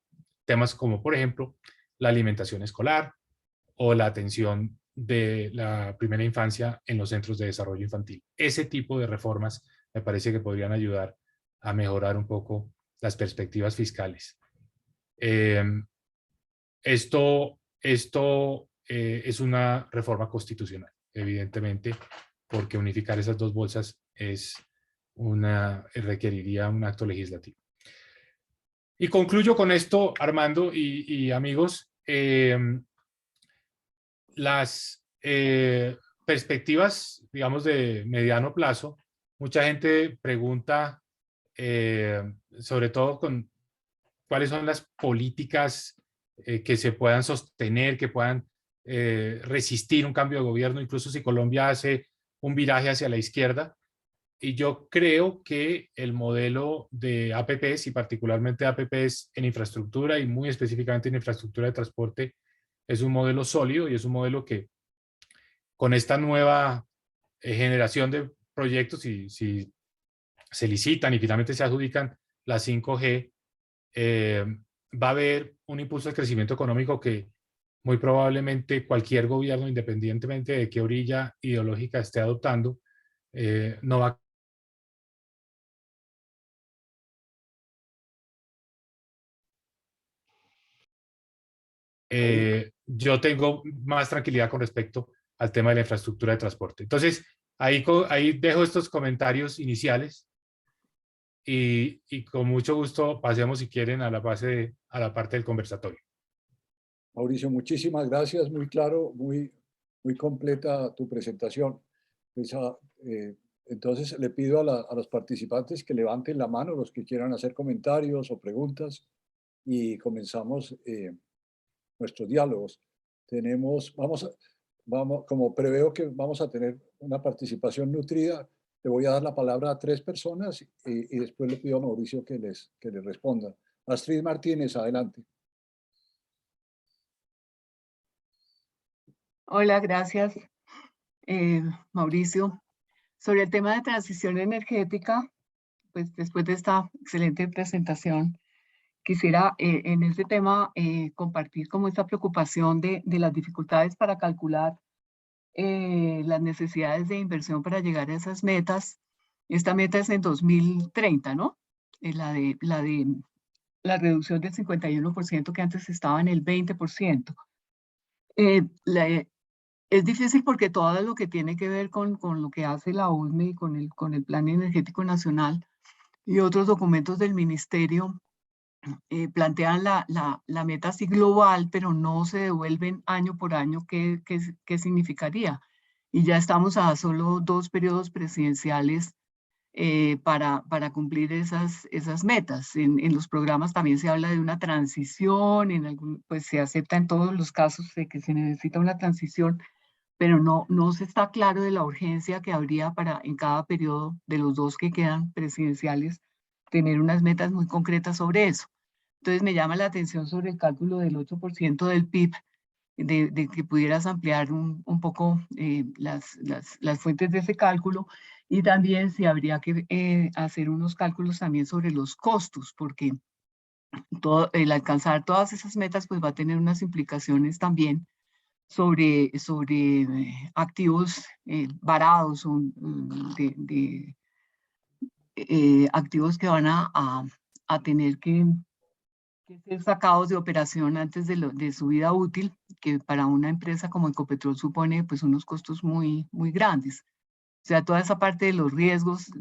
E: Temas como, por ejemplo, la alimentación escolar o la atención de la primera infancia en los centros de desarrollo infantil. Ese tipo de reformas me parece que podrían ayudar a mejorar un poco las perspectivas fiscales. Esto es una reforma constitucional, evidentemente, porque unificar esas dos bolsas requeriría un acto legislativo. Y concluyo con esto, Armando y amigos. Las perspectivas, digamos, de mediano plazo, mucha gente pregunta, sobre todo con cuáles son las políticas que se puedan sostener, que puedan resistir un cambio de gobierno, incluso si Colombia hace un viraje hacia la izquierda. Y yo creo que el modelo de APPs, y particularmente APPs en infraestructura y muy específicamente en infraestructura de transporte, es un modelo sólido y es un modelo que con esta nueva generación de proyectos, si se licitan y finalmente se adjudican la 5G, va a haber un impulso al crecimiento económico que muy probablemente cualquier gobierno, independientemente de qué orilla ideológica esté adoptando, no va a yo tengo más tranquilidad con respecto al tema de la infraestructura de transporte. Entonces, ahí dejo estos comentarios iniciales y con mucho gusto pasemos, si quieren, a la parte del conversatorio.
A: Mauricio, muchísimas gracias, muy claro, muy completa tu presentación. Entonces le pido a los participantes que levanten la mano, los que quieran hacer comentarios o preguntas, y comenzamos nuestros diálogos. Como preveo que vamos a tener una participación nutrida, le voy a dar la palabra a 3 personas y después le pido a Mauricio que les responda. Astrid Martínez, adelante.
F: Hola, gracias, Mauricio. Sobre el tema de transición energética, pues después de esta excelente presentación, quisiera en este tema compartir como esta preocupación de las dificultades para calcular las necesidades de inversión para llegar a esas metas. Esta meta es en 2030, ¿no? La de la reducción del 51% que antes estaba en el 20%. Es difícil porque todo lo que tiene que ver con lo que hace la USME y con el Plan Energético Nacional y otros documentos del Ministerio plantean la meta así global, pero no se devuelven año por año qué significaría. Y ya estamos a solo 2 periodos presidenciales para cumplir esas metas. En los programas también se habla de una transición, pues se acepta en todos los casos de que se necesita una transición, pero no se está claro de la urgencia que habría para en cada periodo de los 2 que quedan presidenciales tener unas metas muy concretas sobre eso. Entonces me llama la atención sobre el cálculo del 8% del PIB, de que pudieras ampliar un poco las fuentes de ese cálculo, y también si habría que hacer unos cálculos también sobre los costos, porque el alcanzar todas esas metas pues va a tener unas implicaciones también sobre activos varados, activos que van a tener que ser sacados de operación antes de su vida útil, que para una empresa como Ecopetrol supone pues unos costos muy, muy grandes. O sea, toda esa parte de los riesgos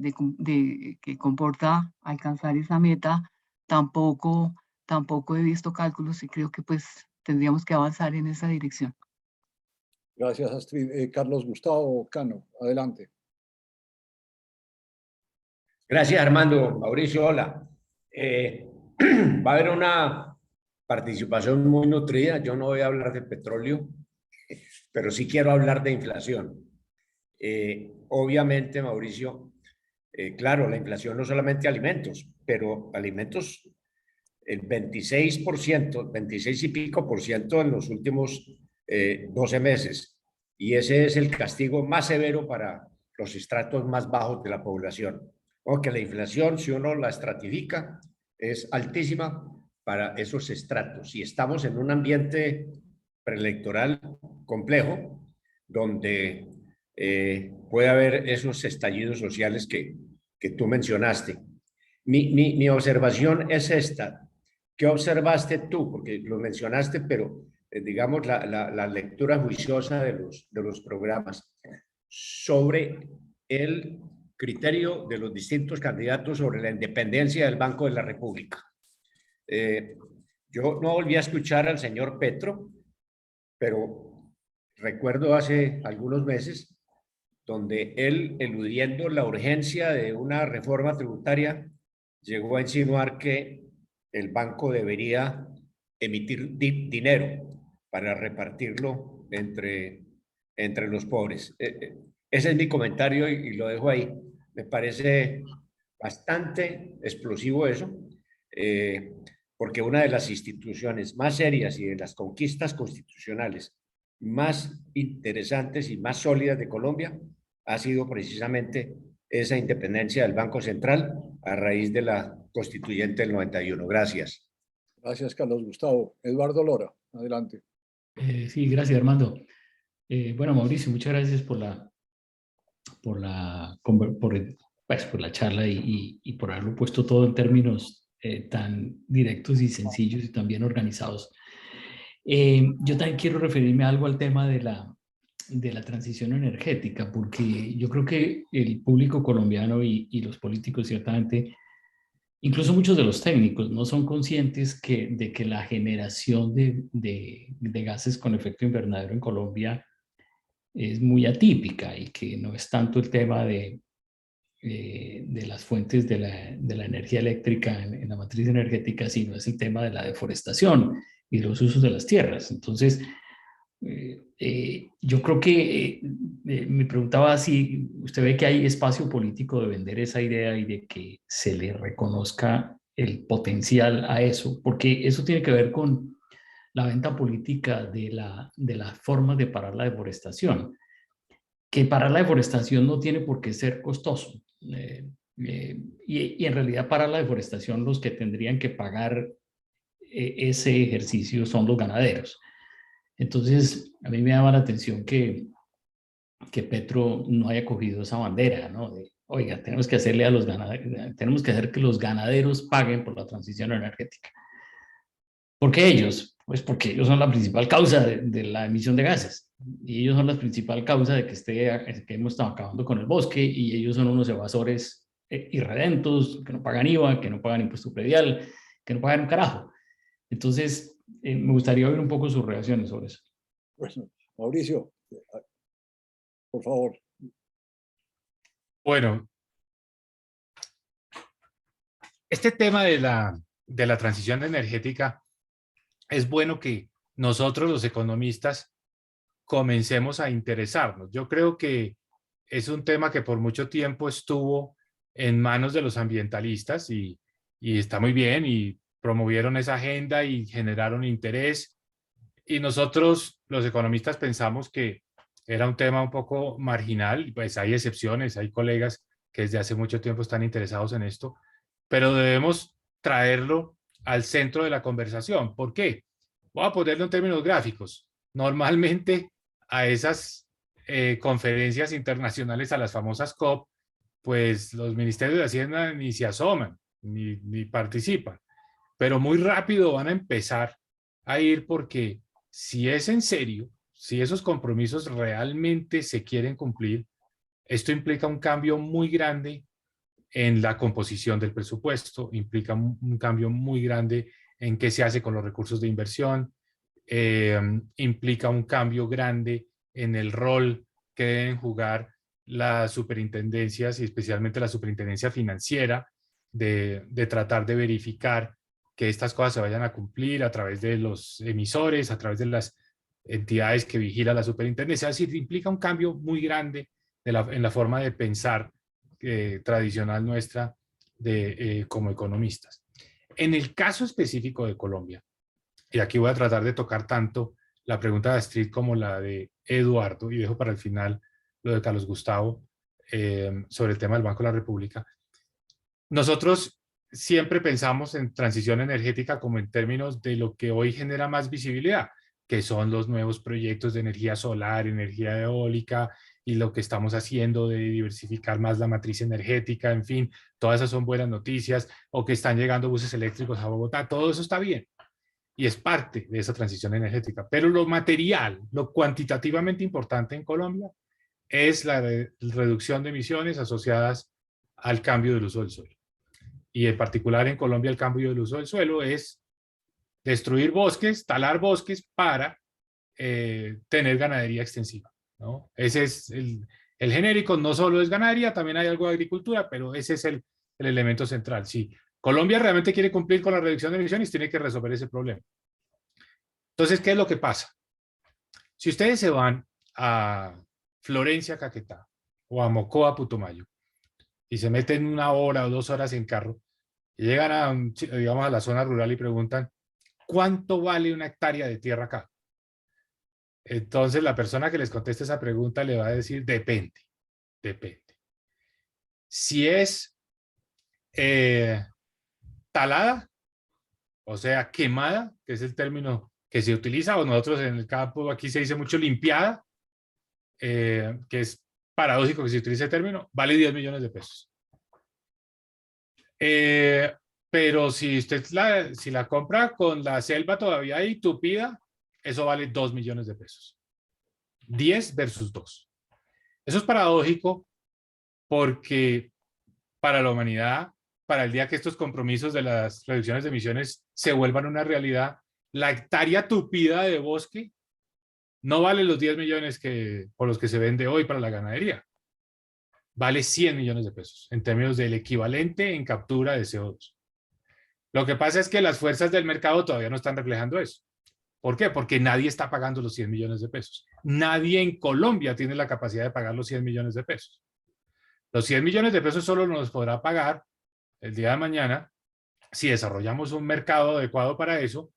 F: que comporta alcanzar esa meta, tampoco he visto cálculos, y creo que pues tendríamos que avanzar en esa dirección.
A: Gracias, Astrid. Carlos Gustavo Cano, adelante.
G: Gracias, Armando. Mauricio, hola. Va a haber una participación muy nutrida. Yo no voy a hablar de petróleo, pero sí quiero hablar de inflación. Obviamente, Mauricio, claro, la inflación no solamente alimentos, pero alimentos, el 26%, 26 y pico por ciento en los últimos 12 meses. Y ese es el castigo más severo para los estratos más bajos de la población. Aunque la inflación, si uno la estratifica, es altísima para esos estratos. Y estamos en un ambiente preelectoral complejo, donde puede haber esos estallidos sociales que tú mencionaste. Mi observación es esta. ¿Qué observaste tú? Porque lo mencionaste, pero digamos la lectura juiciosa de los programas sobre el criterio de los distintos candidatos sobre la independencia del Banco de la República. Yo no volví a escuchar al señor Petro, pero recuerdo hace algunos meses donde él, eludiendo la urgencia de una reforma tributaria, llegó a insinuar que el banco debería emitir dinero para repartirlo entre los pobres. Ese es mi comentario y lo dejo ahí. Me parece bastante explosivo eso, porque una de las instituciones más serias y de las conquistas constitucionales más interesantes y más sólidas de Colombia ha sido precisamente esa independencia del Banco Central a raíz de la constituyente del 91. Gracias.
A: Gracias, Carlos Gustavo. Eduardo Lora, adelante.
C: Sí, gracias, Armando. Bueno, Mauricio, muchas gracias por la charla y por haberlo puesto todo en términos tan directos y sencillos y tan bien organizados. Yo también quiero referirme algo al tema de la transición energética, porque yo creo que el público colombiano y los políticos ciertamente, incluso muchos de los técnicos, no son conscientes de que la generación de gases con efecto invernadero en Colombia es muy atípica y que no es tanto el tema de las fuentes de la energía eléctrica en la matriz energética, sino es el tema de la deforestación y los usos de las tierras. Entonces, yo creo que me preguntaba si usted ve que hay espacio político de vender esa idea y de que se le reconozca el potencial a eso, porque eso tiene que ver con la venta política de las formas de parar la deforestación, que parar la deforestación no tiene por qué ser costoso. Y en realidad parar la deforestación los que tendrían que pagar ese ejercicio son los ganaderos. Entonces, a mí me llama la atención que Petro no haya cogido esa bandera, ¿no? De, oiga, tenemos que hacerle a los ganaderos, tenemos que hacer que los ganaderos paguen por la transición energética. ¿Por qué ellos? Pues porque ellos son la principal causa de la emisión de gases. Y ellos son la principal causa de que hemos estado acabando con el bosque, y ellos son unos evasores irredentos, que no pagan IVA, que no pagan impuesto predial, que no pagan un carajo. Entonces, me gustaría oír un poco sus reacciones sobre eso.
A: Bueno, Mauricio, por favor.
E: Bueno, este tema de la transición energética, es bueno que nosotros los economistas comencemos a interesarnos. Yo creo que es un tema que por mucho tiempo estuvo en manos de los ambientalistas y está muy bien y promovieron esa agenda y generaron interés. Y nosotros, los economistas, pensamos que era un tema un poco marginal. Pues hay excepciones, hay colegas que desde hace mucho tiempo están interesados en esto, pero debemos traerlo al centro de la conversación. ¿Por qué? Voy a ponerlo en términos gráficos. Normalmente a esas conferencias internacionales, a las famosas COP, pues los ministerios de Hacienda ni se asoman, ni participan. Pero muy rápido van a empezar a ir porque si es en serio, si esos compromisos realmente se quieren cumplir, esto implica un cambio muy grande en la composición del presupuesto, implica un cambio muy grande en qué se hace con los recursos de inversión, implica un cambio grande en el rol que deben jugar las superintendencias y especialmente la superintendencia financiera de tratar de verificar que estas cosas se vayan a cumplir a través de los emisores, a través de las entidades que vigila la superintendencia. Es decir, implica un cambio muy grande en la forma de pensar tradicional nuestra como economistas. En el caso específico de Colombia, y aquí voy a tratar de tocar tanto la pregunta de Astrid como la de Eduardo, y dejo para el final lo de Carlos Gustavo sobre el tema del Banco de la República. Nosotros siempre pensamos en transición energética como en términos de lo que hoy genera más visibilidad, que son los nuevos proyectos de energía solar, energía eólica, y lo que estamos haciendo de diversificar más la matriz energética, en fin, todas esas son buenas noticias, o que están llegando buses eléctricos a Bogotá, todo eso está bien, y es parte de esa transición energética. Pero lo material, lo cuantitativamente importante en Colombia, es la reducción de emisiones asociadas al cambio del uso del suelo. Y en particular en Colombia el cambio del uso del suelo es destruir bosques, talar bosques para tener ganadería extensiva, ¿no? Ese es el genérico, no solo es ganadería, también hay algo de agricultura, pero ese es el elemento central. Si Colombia realmente quiere cumplir con la reducción de emisiones, tiene que resolver ese problema. Entonces, ¿qué es lo que pasa? Si ustedes se van a Florencia, Caquetá, o a Mocoa, Putumayo, y se meten 1 hora o 2 horas en carro, y llegan a, digamos, a la zona rural y preguntan, ¿cuánto vale una hectárea de tierra acá? Entonces la persona que les conteste esa pregunta le va a decir, depende. Si es talada, o sea, quemada, que es el término que se utiliza, o nosotros en el campo aquí se dice mucho limpiada, que es paradójico que se utilice el término, vale 10 millones de pesos. Pero si usted si la compra con la selva todavía ahí tupida, eso vale 2 millones de pesos. 10 versus 2. Eso es paradójico porque para la humanidad, para el día que estos compromisos de las reducciones de emisiones se vuelvan una realidad, la hectárea tupida de bosque no vale los 10 millones por los que se vende hoy para la ganadería. Vale 100 millones de pesos en términos del equivalente en captura de CO2. Lo que pasa es que las fuerzas del mercado todavía no están reflejando eso. ¿Por qué? Porque nadie está pagando los 100 millones de pesos. Nadie en Colombia tiene la capacidad de pagar los 100 millones de pesos. Los 100 millones de pesos solo nos podrá pagar el día de mañana si desarrollamos un mercado adecuado para eso,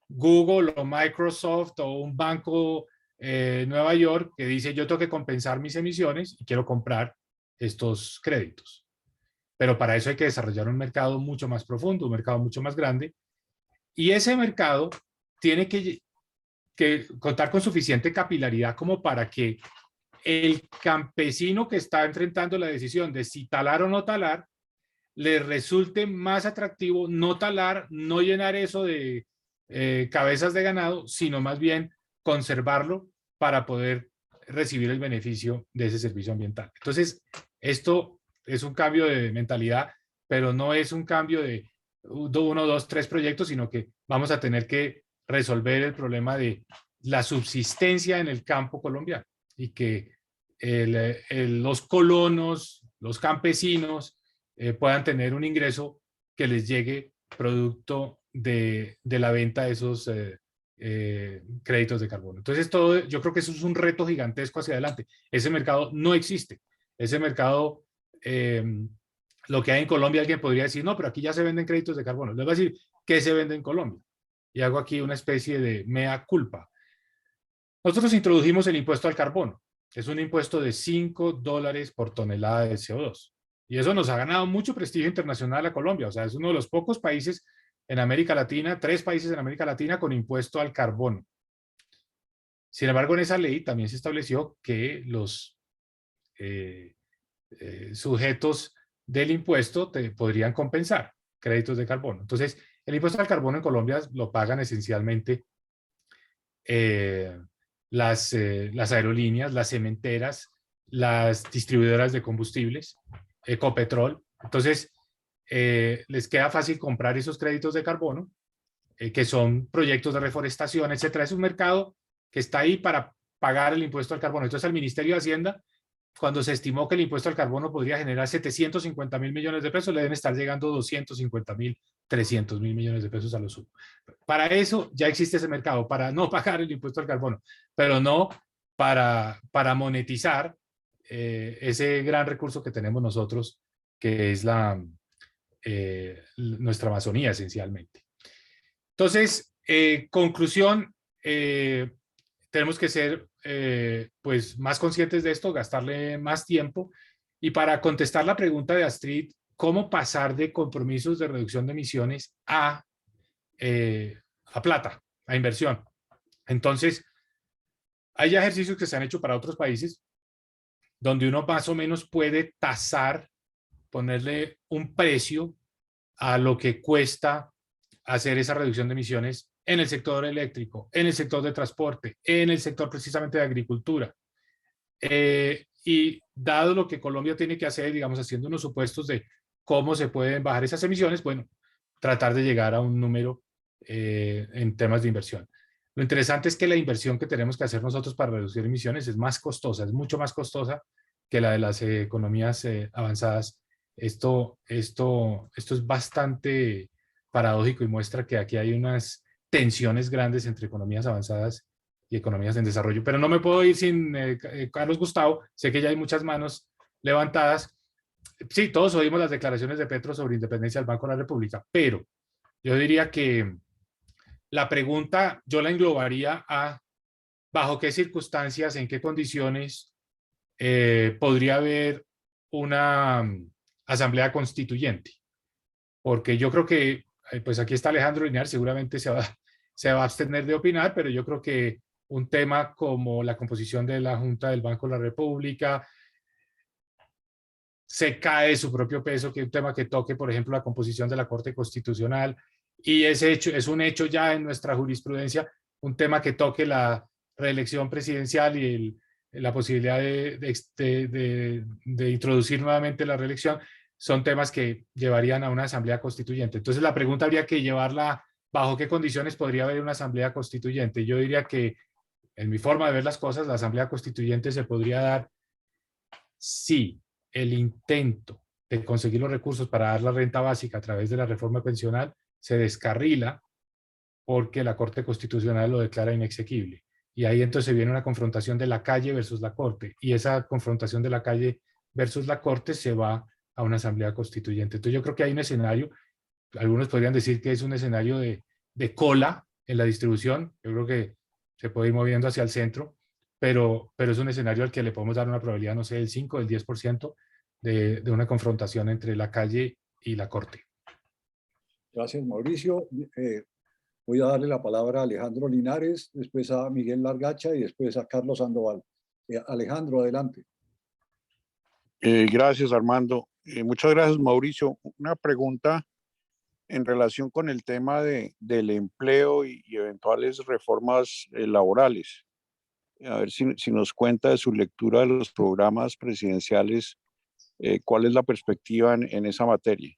E: Google o Microsoft o un banco Nueva York que dice yo tengo que compensar mis emisiones y quiero comprar estos créditos. Pero para eso hay que desarrollar un mercado mucho más profundo, un mercado mucho más grande, y ese mercado tiene que contar con suficiente capilaridad como para que el campesino que está enfrentando la decisión de si talar o no talar, le resulte más atractivo no talar, no llenar eso de cabezas de ganado, sino más bien conservarlo para poder recibir el beneficio de ese servicio ambiental. Entonces, esto es un cambio de mentalidad, pero no es un cambio de 1, 2, 3 proyectos, sino que vamos a tener que resolver el problema de la subsistencia en el campo colombiano y que los colonos, los campesinos puedan tener un ingreso que les llegue producto de la venta de esos créditos de carbono. Entonces, yo creo que eso es un reto gigantesco hacia adelante. Ese mercado no existe. Ese mercado, lo que hay en Colombia, alguien podría decir, no, pero aquí ya se venden créditos de carbono. Les voy a decir, ¿qué se vende en Colombia? Y hago aquí una especie de mea culpa. Nosotros introdujimos el impuesto al carbono. Es un impuesto de $5 por tonelada de CO2. Y eso nos ha ganado mucho prestigio internacional a Colombia. O sea, es uno de los pocos países en América Latina, 3 países en América Latina con impuesto al carbono. Sin embargo, en esa ley también se estableció que los sujetos del impuesto podrían compensar créditos de carbono. Entonces, el impuesto al carbono en Colombia lo pagan esencialmente las aerolíneas, las cementeras, las distribuidoras de combustibles, Ecopetrol. Entonces, les queda fácil comprar esos créditos de carbono, que son proyectos de reforestación, etcétera. Es un mercado que está ahí para pagar el impuesto al carbono. Entonces, al Ministerio de Hacienda, cuando se estimó que el impuesto al carbono podría generar 750.000 millones de pesos, le deben estar llegando 250.000, 300.000 millones de pesos a lo sumo. Para eso ya existe ese mercado, para no pagar el impuesto al carbono, pero no para monetizar ese gran recurso que tenemos nosotros, que es nuestra Amazonía esencialmente. Entonces, conclusión, tenemos que ser pues más conscientes de esto, gastarle más tiempo. Y para contestar la pregunta de Astrid, ¿cómo pasar de compromisos de reducción de emisiones a plata, a inversión? Entonces, hay ejercicios que se han hecho para otros países donde uno más o menos puede tasar, ponerle un precio a lo que cuesta hacer esa reducción de emisiones en el sector eléctrico, en el sector de transporte, en el sector precisamente de agricultura. Y dado lo que Colombia tiene que hacer, digamos, haciendo unos supuestos de cómo se pueden bajar esas emisiones, bueno, tratar de llegar a un número en temas de inversión. Lo interesante es que la inversión que tenemos que hacer nosotros para reducir emisiones es más costosa, es mucho más costosa que la de las economías avanzadas. Esto es bastante paradójico y muestra que aquí hay unas tensiones grandes entre economías avanzadas y economías en desarrollo. Pero no me puedo ir sin Carlos Gustavo. Sé que ya hay muchas manos levantadas. Sí, todos oímos las declaraciones de Petro sobre independencia del Banco de la República, pero yo diría que la pregunta yo la englobaría a bajo qué circunstancias, en qué condiciones podría haber una asamblea constituyente. Porque yo creo que, pues aquí está Alejandro Linares, seguramente se va a abstener de opinar, pero yo creo que un tema como la composición de la Junta del Banco de la República se cae de su propio peso, que un tema que toque, por ejemplo, la composición de la Corte Constitucional, y ese hecho es un hecho ya en nuestra jurisprudencia, un tema que toque la reelección presidencial y la posibilidad de introducir nuevamente la reelección, son temas que llevarían a una asamblea constituyente. Entonces la pregunta habría que llevarla, ¿bajo qué condiciones podría haber una asamblea constituyente? Yo diría que, en mi forma de ver las cosas, la asamblea constituyente se podría dar si el intento de conseguir los recursos para dar la renta básica a través de la reforma pensional se descarrila porque la Corte Constitucional lo declara inexequible. Y ahí entonces viene una confrontación de la calle versus la Corte. Y esa confrontación de la calle versus la Corte se va a una asamblea constituyente. Entonces yo creo que hay un escenario, algunos podrían decir que es un escenario de cola en la distribución. Yo creo que se puede ir moviendo hacia el centro, pero es un escenario al que le podemos dar una probabilidad, no sé, del 5, del 10% de una confrontación entre la calle y la Corte.
A: Gracias, Mauricio. Voy a darle la palabra a Alejandro Linares, después a Miguel Largacha y después a Carlos Sandoval. Alejandro, adelante.
H: Gracias, Armando. Muchas gracias, Mauricio. Una pregunta en relación con el tema del empleo y eventuales reformas laborales. A ver si nos cuenta de su lectura de los programas presidenciales, cuál es la perspectiva en esa materia.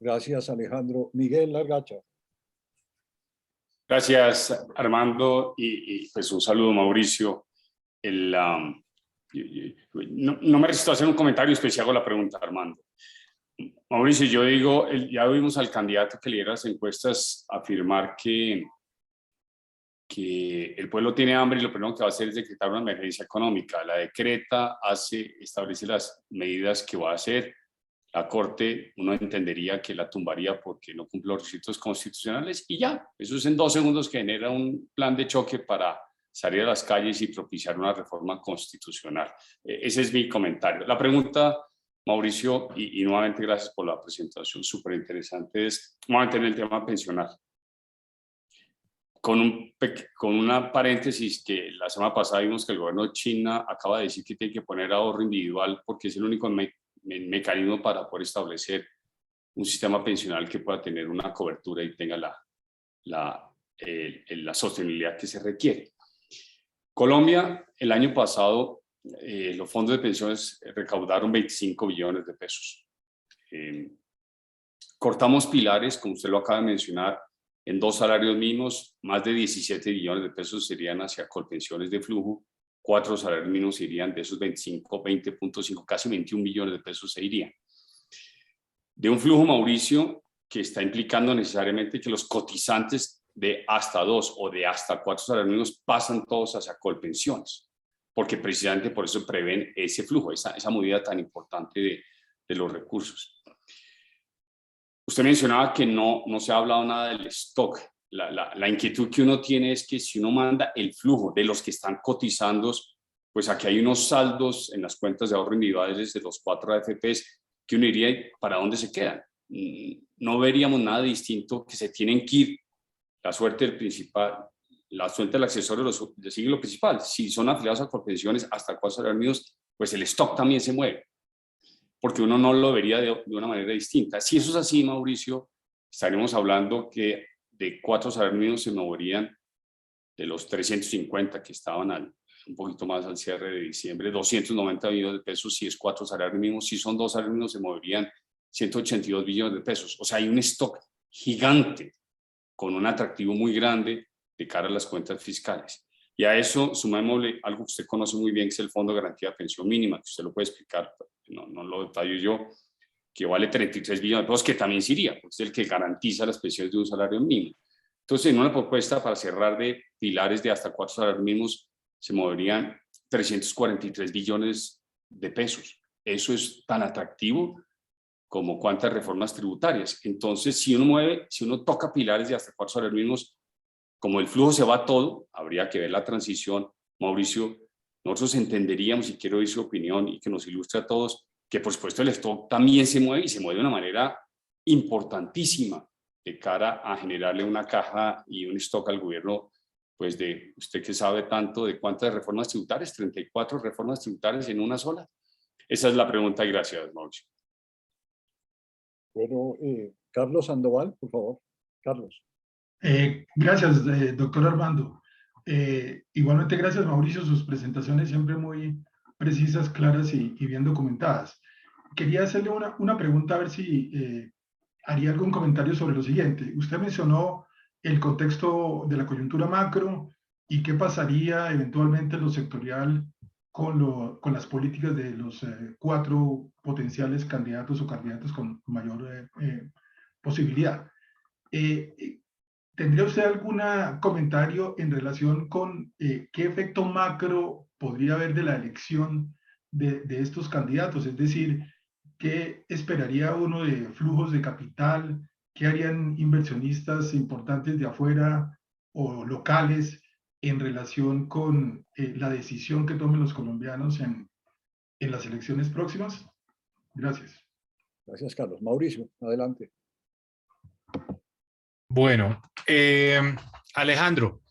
A: Gracias, Alejandro. Miguel Largacha.
I: Gracias, Armando, y pues un saludo, Mauricio. No me resisto a hacer un comentario, después si hago la pregunta, Armando. Mauricio, yo digo, ya vimos al candidato que lidera las encuestas afirmar que el pueblo tiene hambre y lo primero que va a hacer es decretar una emergencia económica. La decreta, establece las medidas que va a hacer. La Corte, uno entendería que la tumbaría porque no cumple los requisitos constitucionales y ya. Eso es en 2 segundos que genera un plan de choque para salir a las calles y propiciar una reforma constitucional. Ese es mi comentario. La pregunta, Mauricio, y nuevamente gracias por la presentación súper interesante, es nuevamente en el tema pensional. Con una paréntesis que la semana pasada vimos que el gobierno de China acaba de decir que tiene que poner ahorro individual porque es el único mecanismo para poder establecer un sistema pensional que pueda tener una cobertura y tenga la sostenibilidad que se requiere. Colombia, el año pasado, los fondos de pensiones recaudaron 25 billones de pesos. Cortamos pilares, como usted lo acaba de mencionar, en 2 salarios mínimos, más de 17 billones de pesos serían hacia colpensiones de flujo, 4 salarios mínimos irían de esos 25, 20.5, casi 21 billones de pesos se irían. De un flujo, Mauricio, que está implicando necesariamente que los cotizantes de hasta 2 o de hasta 4 salarios mínimos pasan todos hacia colpensiones, porque precisamente por eso prevén ese flujo, esa movida tan importante de los recursos. Usted mencionaba que no se ha hablado nada del stock. La inquietud que uno tiene es que si uno manda el flujo de los que están cotizando, pues aquí hay unos saldos en las cuentas de ahorro individuales de los 4 AFPs que uno diría, ¿para dónde se quedan? No veríamos nada distinto, que se tienen que ir la suerte del principal, la suerte del accesorio de sigue lo principal. Si son afiliados a Colpensiones hasta 4 salarios mínimos, pues el stock también se mueve, porque uno no lo vería de una manera distinta. Si eso es así, Mauricio, estaremos hablando que de 4 salarios mínimos se moverían de los 350 que estaban un poquito más al cierre de diciembre, 290 billones de pesos si es 4 salarios mínimos. Si son 2 salarios mínimos se moverían 182 billones de pesos. O sea, hay un stock gigante con un atractivo muy grande de cara a las cuentas fiscales. Y a eso sumémosle algo que usted conoce muy bien, que es el Fondo de Garantía de Pensión Mínima, que usted lo puede explicar, no lo detallo yo, que vale 33 billones de pesos, que también sería, porque es el que garantiza las pensiones de un salario mínimo. Entonces, en una propuesta para cerrar de pilares de hasta 4 salarios mínimos, se moverían 343 billones de pesos. Eso es tan atractivo como cuántas reformas tributarias. Entonces, si uno toca pilares de hasta 4 salarios mínimos, como el flujo se va todo, habría que ver la transición. Mauricio, nosotros entenderíamos, y quiero oír su opinión y que nos ilustre a todos, que por supuesto el stock también se mueve y se mueve de una manera importantísima de cara a generarle una caja y un stock al gobierno, pues de usted que sabe tanto de cuántas reformas tributarias, 34 reformas tributarias en una sola. Esa es la pregunta y gracias, Mauricio.
A: Bueno, Carlos Sandoval, por favor. Carlos.
J: Gracias, doctor Armando. Igualmente, gracias, Mauricio, sus presentaciones siempre muy precisas, claras y bien documentadas. Quería hacerle una pregunta, a ver si haría algún comentario sobre lo siguiente. Usted mencionó el contexto de la coyuntura macro y qué pasaría eventualmente en lo sectorial con las políticas de los 4 potenciales candidatos o candidatas con mayor posibilidad. ¿Tendría usted algún comentario en relación con qué efecto macro podría haber de la elección de estos candidatos? Es decir, ¿qué esperaría uno de flujos de capital? ¿Qué harían inversionistas importantes de afuera o locales en relación con la decisión que tomen los colombianos en las elecciones próximas? Gracias.
A: Gracias, Carlos. Mauricio, adelante.
E: Bueno, Alejandro,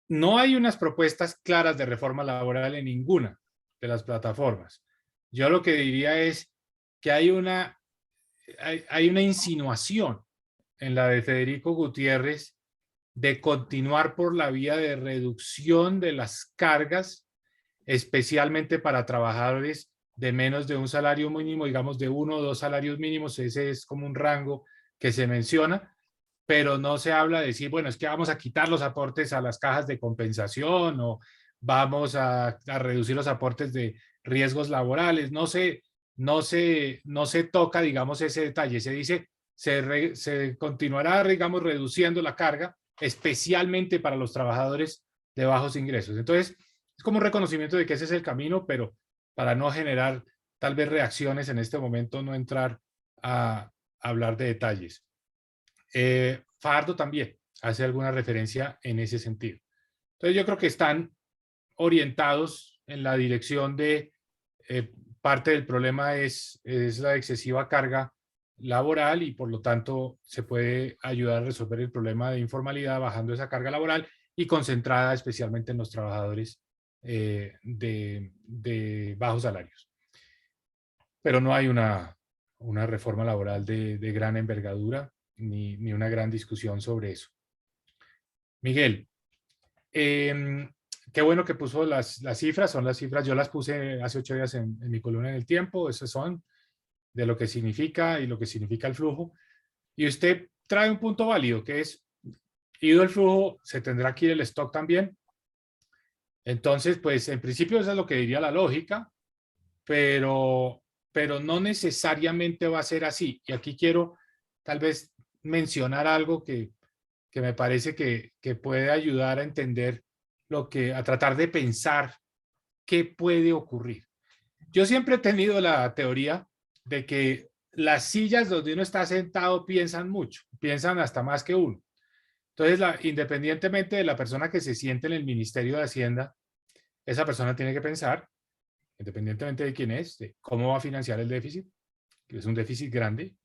E: no hay unas propuestas claras de reforma laboral en ninguna de las plataformas. Yo lo que diría es que hay una insinuación en la de Federico Gutiérrez de continuar por la vía de reducción de las cargas, especialmente para trabajadores de menos de un salario mínimo, digamos de 1 o 2 salarios mínimos. Ese es como un rango que se menciona, pero no se habla de decir, bueno, es que vamos a quitar los aportes a las cajas de compensación o vamos a reducir los aportes de riesgos laborales. No sé, no se toca, digamos, ese detalle. Se dice, se continuará, digamos, reduciendo la carga, especialmente para los trabajadores de bajos ingresos. Entonces, es como un reconocimiento de que ese es el camino, pero para no generar tal vez reacciones en este momento, no entrar a hablar de detalles. Fajardo también hace alguna referencia en ese sentido. Entonces, yo creo que están orientados en la dirección de parte del problema es la excesiva carga laboral y por lo tanto se puede ayudar a resolver el problema de informalidad bajando esa carga laboral y concentrada especialmente en los trabajadores de bajos salarios. Pero no hay una reforma laboral de gran envergadura ni una gran discusión sobre eso. Miguel, qué bueno que puso las cifras, son las cifras, yo las puse hace 8 días en mi columna en El Tiempo, esos son de lo que significa y lo que significa el flujo. Y usted trae un punto válido, que es, ido el flujo, se tendrá que ir el stock también. Entonces, pues en principio eso es lo que diría la lógica, pero no necesariamente va a ser así. Y aquí quiero tal vez mencionar algo que me parece que puede ayudar a entender a tratar de pensar qué puede ocurrir. Yo siempre he tenido la teoría de que las sillas donde uno está sentado piensan mucho, piensan hasta más que uno. Entonces, independientemente de la persona que se siente en el Ministerio de Hacienda, esa persona tiene que pensar, independientemente de quién es, de cómo va a financiar el déficit, que es un déficit grande,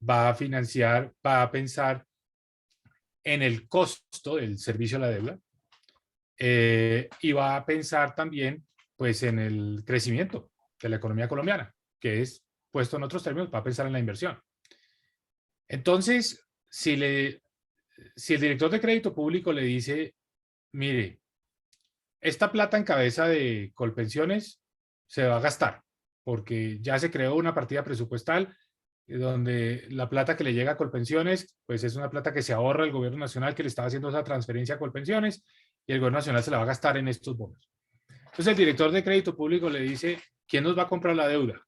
E: va a pensar en el costo del servicio a la deuda, y va a pensar también pues, en el crecimiento de la economía colombiana, que es, puesto en otros términos, va a pensar en la inversión. Entonces, si el director de crédito público le dice, mire, esta plata en cabeza de Colpensiones se va a gastar, porque ya se creó una partida presupuestal donde la plata que le llega a Colpensiones, pues es una plata que se ahorra el gobierno nacional que le estaba haciendo esa transferencia a Colpensiones y el gobierno nacional se la va a gastar en estos bonos. Entonces el director de crédito público le dice, ¿quién nos va a comprar la deuda?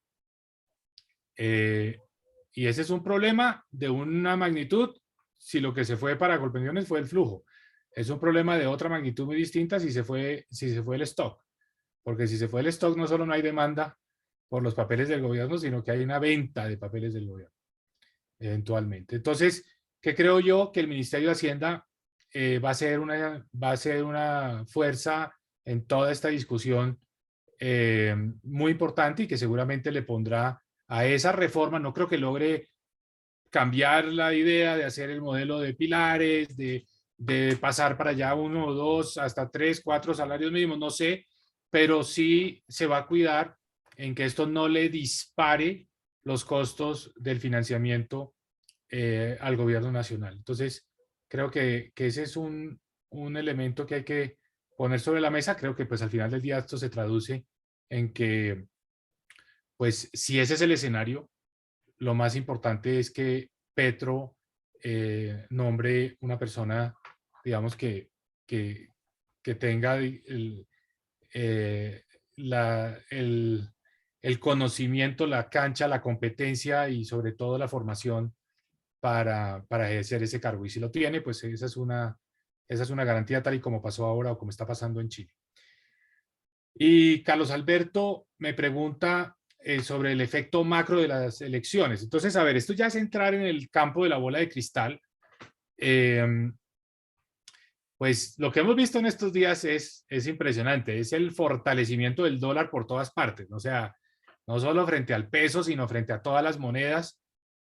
E: Y ese es un problema de una magnitud, si lo que se fue para Colpensiones fue el flujo. Es un problema de otra magnitud muy distinta si se fue el stock. Porque si se fue el stock, no solo no hay demanda por los papeles del gobierno, sino que hay una venta de papeles del gobierno, eventualmente. Entonces, ¿qué creo yo? Que el Ministerio de Hacienda va a ser una fuerza en toda esta discusión muy importante y que seguramente le pondrá a esa reforma, no creo que logre cambiar la idea de hacer el modelo de pilares, de pasar para allá 1 o 2, hasta 3, 4 salarios mínimos, no sé, pero sí se va a cuidar en que esto no le dispare los costos del financiamiento al gobierno nacional. Entonces, creo que ese es un elemento que hay que poner sobre la mesa. Creo que pues al final del día esto se traduce en que, pues si ese es el escenario, lo más importante es que Petro nombre una persona, digamos, que tenga el conocimiento, la cancha, la competencia y sobre todo la formación para ejercer ese cargo. Y si lo tiene, pues esa es una garantía tal y como pasó ahora o como está pasando en Chile. Y Carlos Alberto me pregunta sobre el efecto macro de las elecciones. Entonces, a ver, esto ya es entrar en el campo de la bola de cristal. Pues lo que hemos visto en estos días es impresionante, es el fortalecimiento del dólar por todas partes, o sea, no solo frente al peso, sino frente a todas las monedas,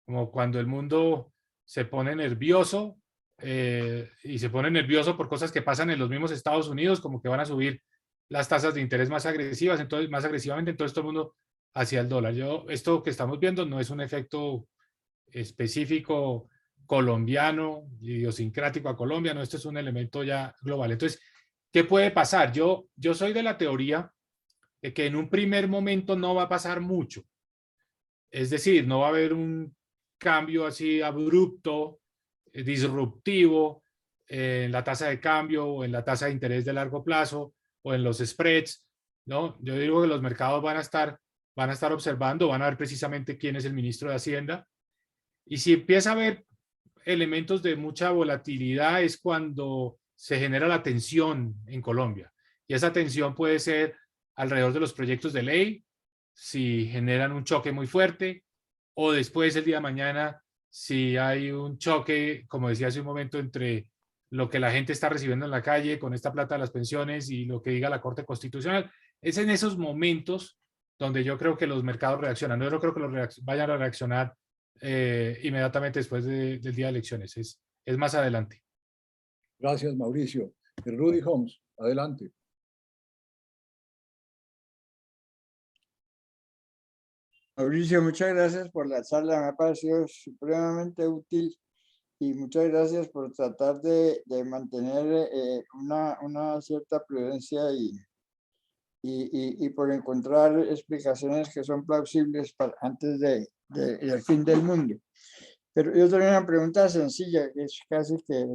E: como cuando el mundo se pone nervioso, y se pone nervioso por cosas que pasan en los mismos Estados Unidos, como que van a subir las tasas de interés más agresivamente, entonces todo el mundo hacia el dólar. Esto que estamos viendo no es un efecto específico colombiano, idiosincrático a Colombia, no, esto es un elemento ya global. Entonces, ¿qué puede pasar? Yo soy de la teoría de que en un primer momento no va a pasar mucho. Es decir, no va a haber un cambio así abrupto, disruptivo en la tasa de cambio o en la tasa de interés de largo plazo o en los spreads, ¿no? Yo digo que los mercados van a estar van a estar observando, van a ver precisamente quién es el ministro de Hacienda. Y si empieza a haber elementos de mucha volatilidad es cuando se genera la tensión en Colombia. Y esa tensión puede ser alrededor de los proyectos de ley, si generan un choque muy fuerte, o después el día de mañana, si hay un choque, como decía hace un momento, entre lo que la gente está recibiendo en la calle con esta plata de las pensiones y lo que diga la Corte Constitucional. Es en esos momentos donde yo creo que los mercados reaccionan. Yo no creo que vayan a reaccionar inmediatamente después del día de elecciones. Es más adelante.
A: Gracias, Mauricio. Rudy Holmes, adelante.
B: Mauricio, muchas gracias por la charla, me ha parecido supremamente útil y muchas gracias por tratar de mantener una cierta prudencia y por encontrar explicaciones que son plausibles antes del fin del mundo. Pero yo tengo una pregunta sencilla, que es casi que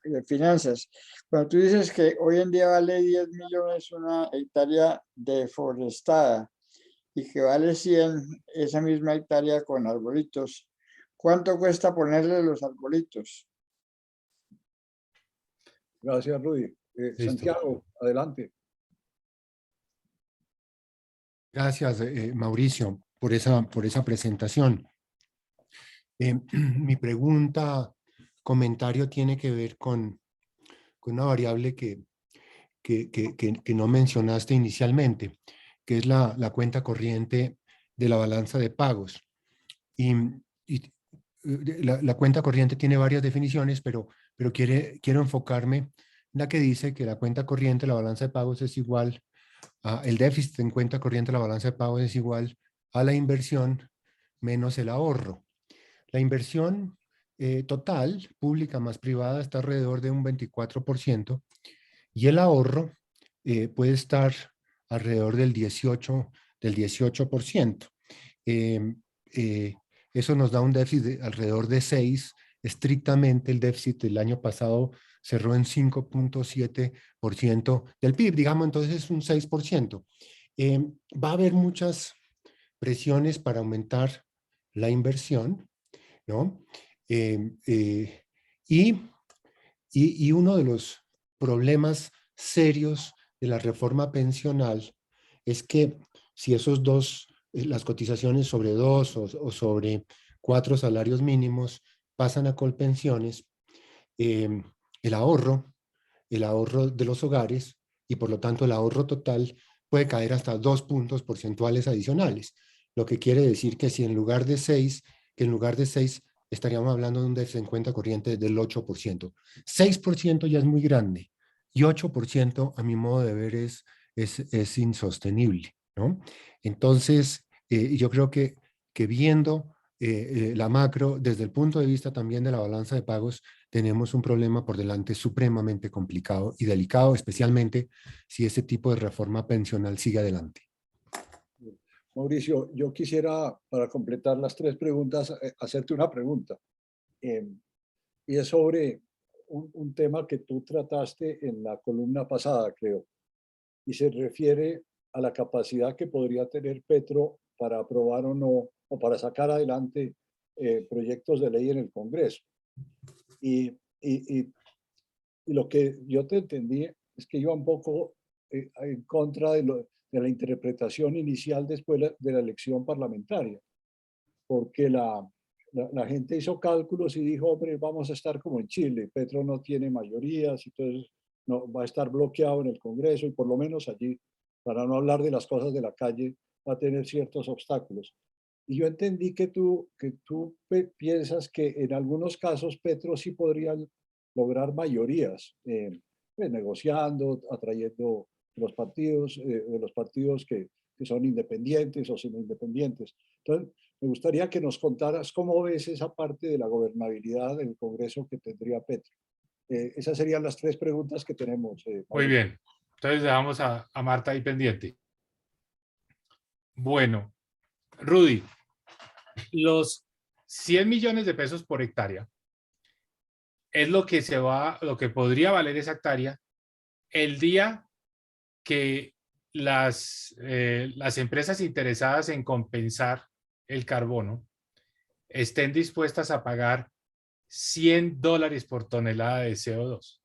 B: de finanzas. Cuando tú dices que hoy en día vale 10 millones una hectárea deforestada, y que vale 100 esa misma hectárea con arbolitos, ¿cuánto cuesta ponerle los arbolitos?
A: Gracias, Rudy. Santiago, adelante.
K: Gracias, Mauricio, por esa presentación. Mi pregunta, comentario tiene que ver con una variable que no mencionaste inicialmente, que es la cuenta corriente de la balanza de pagos. Y la cuenta corriente tiene varias definiciones, pero quiero enfocarme en la que dice que la cuenta corriente, la balanza de pagos es igual a, el déficit en cuenta corriente, la balanza de pagos es igual a la inversión menos el ahorro. La inversión total, pública más privada, está alrededor de un 24% y el ahorro puede estar alrededor del 18%. Eso nos da un déficit de alrededor de 6. Estrictamente el déficit del año pasado cerró en 5.7% del PIB, digamos, entonces es un 6%. Va a haber muchas presiones para aumentar la inversión, ¿no? Y uno de los problemas serios de la reforma pensional es que si esos dos, las cotizaciones sobre 2 o sobre 4 salarios mínimos pasan a Colpensiones, el ahorro de los hogares y por lo tanto el ahorro total puede caer hasta 2 puntos porcentuales adicionales, lo que quiere decir que si en lugar de 6, estaríamos hablando de un déficit en cuenta corriente del 8%. 6% ya es muy grande y 8% a mi modo de ver es insostenible, ¿no? Entonces, yo creo que viendo la macro, desde el punto de vista también de la balanza de pagos, tenemos un problema por delante supremamente complicado y delicado, especialmente si ese tipo de reforma pensional sigue adelante.
A: Mauricio, yo quisiera, para completar las 3 preguntas, hacerte una pregunta. Y es sobre un tema que tú trataste en la columna pasada, creo, y se refiere a la capacidad que podría tener Petro para aprobar o no, o para sacar adelante proyectos de ley en el Congreso. Y lo que yo te entendí es que iba un poco en contra de la interpretación inicial después de la elección parlamentaria, porque la gente hizo cálculos y dijo, hombre, vamos a estar como en Chile, Petro no tiene mayorías, entonces no, va a estar bloqueado en el Congreso y por lo menos allí, para no hablar de las cosas de la calle, va a tener ciertos obstáculos. Y yo entendí que tú piensas que en algunos casos Petro sí podría lograr mayorías, pues, negociando, atrayendo los partidos que son independientes o semi-independientes. Entonces, me gustaría que nos contaras cómo ves esa parte de la gobernabilidad del Congreso que tendría Petro. Esas serían las 3 preguntas que tenemos.
E: Muy bien. Entonces dejamos a Marta ahí pendiente. Bueno, Rudy, los 100 millones de pesos por hectárea es lo que podría valer esa hectárea el día que las empresas interesadas en compensar el carbono estén dispuestas a pagar $100 por tonelada de CO2.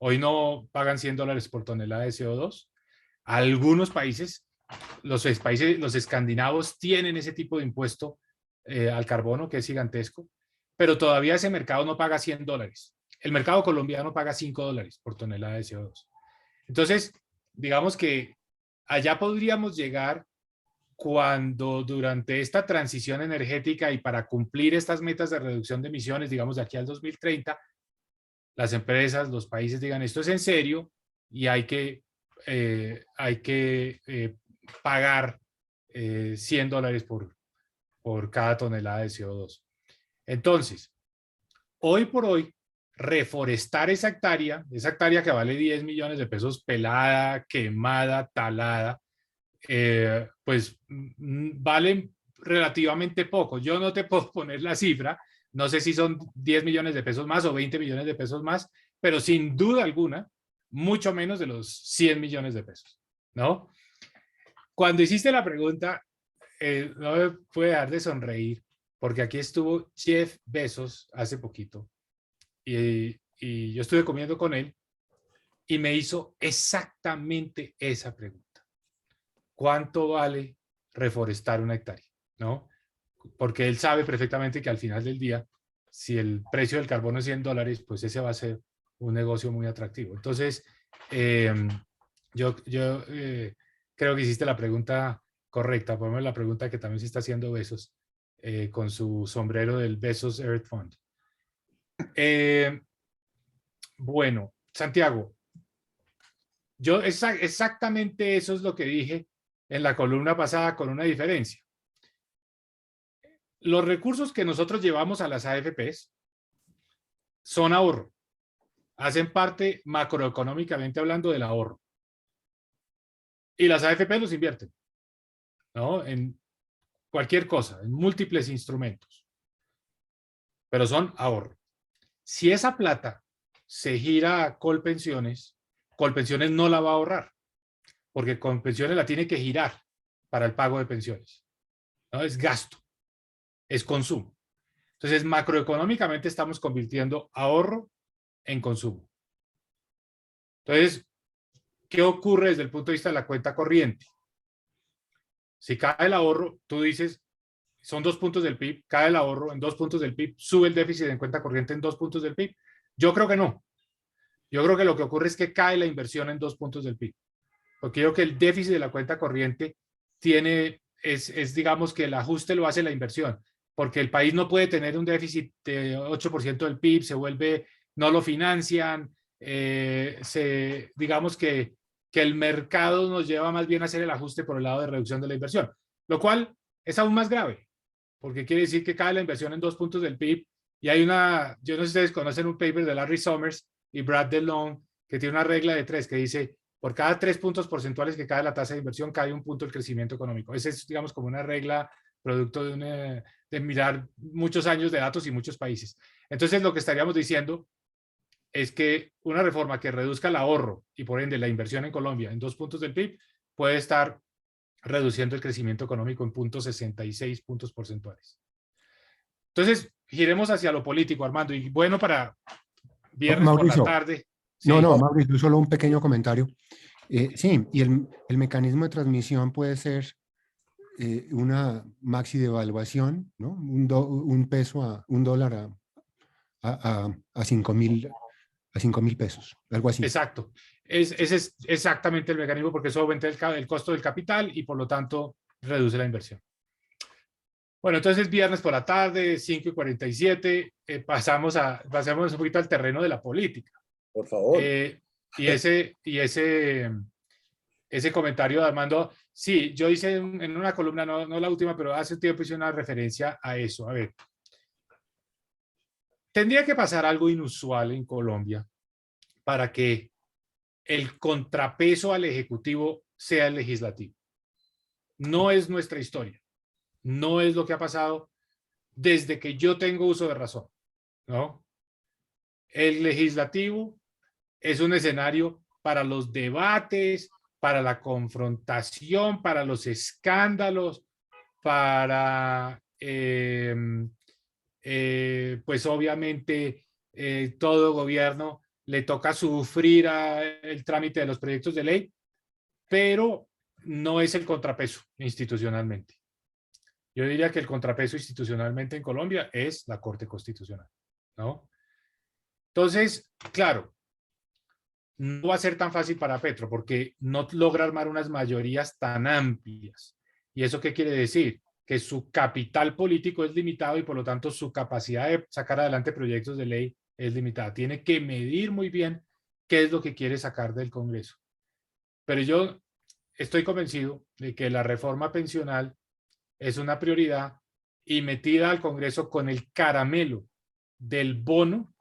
E: Hoy no pagan $100 por tonelada de CO2. Algunos países, los escandinavos tienen ese tipo de impuesto al carbono, que es gigantesco, pero todavía ese mercado no paga $100. El mercado colombiano paga $5 por tonelada de CO2. Entonces, digamos que allá podríamos llegar cuando durante esta transición energética y para cumplir estas metas de reducción de emisiones, digamos de aquí al 2030, las empresas, los países digan esto es en serio y hay que pagar $100 por cada tonelada de CO2. Entonces, hoy por hoy, reforestar esa hectárea que vale 10 millones de pesos pelada, quemada, talada, pues valen relativamente poco. Yo no te puedo poner la cifra, no sé si son 10 millones de pesos más o 20 millones de pesos más, pero sin duda alguna, mucho menos de los 100 millones de pesos, ¿no? Cuando hiciste la pregunta, no me pude dejar de sonreír, porque aquí estuvo Jeff Bezos hace poquito, y yo estuve comiendo con él, y me hizo exactamente esa pregunta. ¿Cuánto vale reforestar una hectárea? ¿No? Porque él sabe perfectamente que al final del día, si el precio del carbono es $100, pues ese va a ser un negocio muy atractivo. Entonces, yo creo que hiciste la pregunta correcta. Ponme la pregunta que también se está haciendo Bezos con su sombrero del Bezos Earth Fund. Bueno, Santiago, yo exactamente eso es lo que dije en la columna pasada con una diferencia. Los recursos que nosotros llevamos a las AFPs son ahorro. Hacen parte macroeconómicamente hablando del ahorro. Y las AFPs los invierten, ¿no? En cualquier cosa, en múltiples instrumentos. Pero son ahorro. Si esa plata se gira a Colpensiones, Colpensiones no la va a ahorrar, porque Colpensiones la tiene que girar para el pago de pensiones, ¿no? Es gasto, es consumo. Entonces, macroeconómicamente estamos convirtiendo ahorro en consumo. Entonces, ¿qué ocurre desde el punto de vista de la cuenta corriente? Si cae el ahorro, tú dices, son 2 puntos del PIB, cae el ahorro en 2 puntos del PIB, sube el déficit en cuenta corriente en 2 puntos del PIB. Yo creo que no. Yo creo que lo que ocurre es que cae la inversión en 2 puntos del PIB. Porque yo creo que el déficit de la cuenta corriente es digamos que el ajuste lo hace la inversión. Porque el país no puede tener un déficit de 8% del PIB, se vuelve, no lo financian, digamos que el mercado nos lleva más bien a hacer el ajuste por el lado de reducción de la inversión, lo cual es aún más grave, porque quiere decir que cae la inversión en 2 puntos del PIB y hay yo no sé si ustedes conocen un paper de Larry Summers y Brad DeLong que tiene una regla de 3 que dice, por cada 3 puntos porcentuales que cae la tasa de inversión, cae 1 punto el crecimiento económico. Esa es, digamos, como una regla producto de mirar muchos años de datos y muchos países. Entonces, lo que estaríamos diciendo es que una reforma que reduzca el ahorro y por ende la inversión en Colombia en 2 puntos del PIB puede estar reduciendo el crecimiento económico en 0.66 puntos porcentuales. Entonces, giremos hacia lo político, Armando, y bueno, para viernes
K: Mauricio,
E: por la tarde. Sí.
K: No, Mauricio, solo un pequeño comentario. Sí, y el mecanismo de transmisión puede ser una maxi devaluación, ¿no? Un peso a $1 a 5.000 pesos, algo así.
E: Exacto. Ese es exactamente el mecanismo porque eso aumenta el costo del capital y por lo tanto reduce la inversión. Bueno, entonces viernes por la tarde, 5:47, pasamos un poquito al terreno de la política.
A: Por favor.
E: Y ese comentario de Armando, sí, yo hice en una columna, no la última, pero hace un tiempo hice una referencia a eso. A ver, tendría que pasar algo inusual en Colombia para que el contrapeso al Ejecutivo sea el Legislativo. No es nuestra historia. No es lo que ha pasado desde que yo tengo uso de razón, ¿no? El Legislativo es un escenario para los debates, para la confrontación, para los escándalos, para, pues obviamente, todo gobierno le toca sufrir el trámite de los proyectos de ley, pero no es el contrapeso institucionalmente. Yo diría que el contrapeso institucionalmente en Colombia es la Corte Constitucional, ¿no? Entonces, claro, no va a ser tan fácil para Petro porque no logra armar unas mayorías tan amplias. ¿Y eso qué quiere decir? Que su capital político es limitado y por lo tanto su capacidad de sacar adelante proyectos de ley es limitada. Tiene que medir muy bien qué es lo que quiere sacar del Congreso. Pero yo estoy convencido de que la reforma pensional es una prioridad y metida al Congreso con el caramelo del bono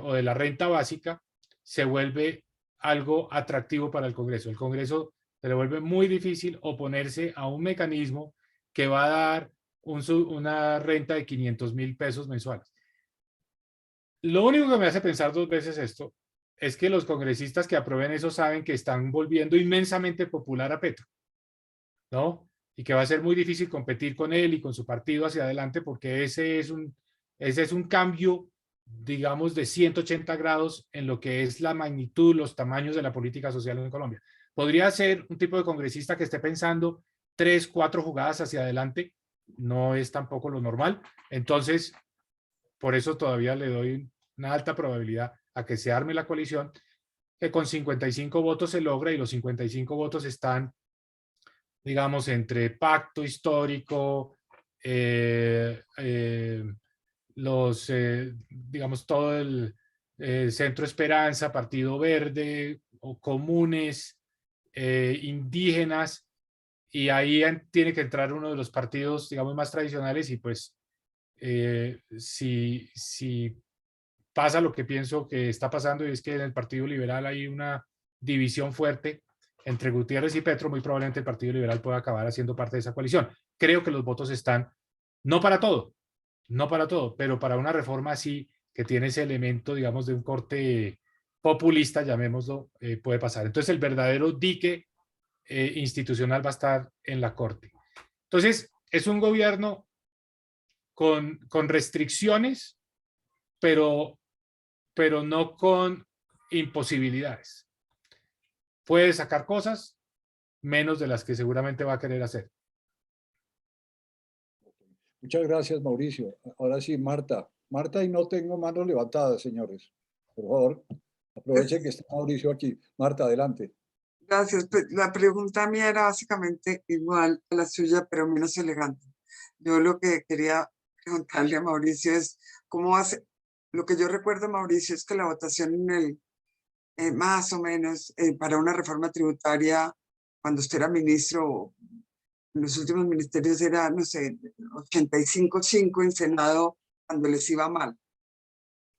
E: o de la renta básica, se vuelve algo atractivo para el Congreso. El Congreso se le vuelve muy difícil oponerse a un mecanismo que va a dar una renta de 500.000 pesos mensuales. Lo único que me hace pensar dos veces esto es que los congresistas que aprueben eso saben que están volviendo inmensamente popular a Petro, ¿no? Y que va a ser muy difícil competir con él y con su partido hacia adelante porque ese es un cambio, digamos, de 180 grados en lo que es la magnitud, los tamaños de la política social en Colombia. Podría ser un tipo de congresista que esté pensando 3, 4 jugadas hacia adelante, no es tampoco lo normal. Entonces, por eso todavía le doy una alta probabilidad a que se arme la coalición, que con 55 votos se logra y los 55 votos están, digamos, entre pacto histórico, digamos, todo el Centro Esperanza, Partido Verde, o comunes, indígenas, y ahí tiene que entrar uno de los partidos, digamos, más tradicionales, y pues si pasa lo que pienso que está pasando, y es que en el Partido Liberal hay una división fuerte entre Gutiérrez y Petro, muy probablemente el Partido Liberal pueda acabar haciendo parte de esa coalición. Creo que los votos están, no para todo, pero para una reforma así, que tiene ese elemento, digamos, de un corte populista, llamémoslo, puede pasar. Entonces el verdadero dique institucional va a estar en la Corte. Entonces, es un gobierno con restricciones, pero no con imposibilidades. Puede sacar cosas, menos de las que seguramente va a querer hacer.
A: Muchas gracias, Mauricio. Ahora sí, Marta. Marta, y no tengo manos levantadas, señores. Por favor, aprovechen que está Mauricio aquí. Marta, adelante.
D: Gracias. La pregunta mía era básicamente igual a la suya, pero menos elegante. Yo lo que quería preguntarle a Mauricio es cómo hace. Lo que yo recuerdo, Mauricio, es que la votación en el, más o menos, para una reforma tributaria, cuando usted era ministro, en los últimos ministerios era, no sé, 85-5 en Senado cuando les iba mal.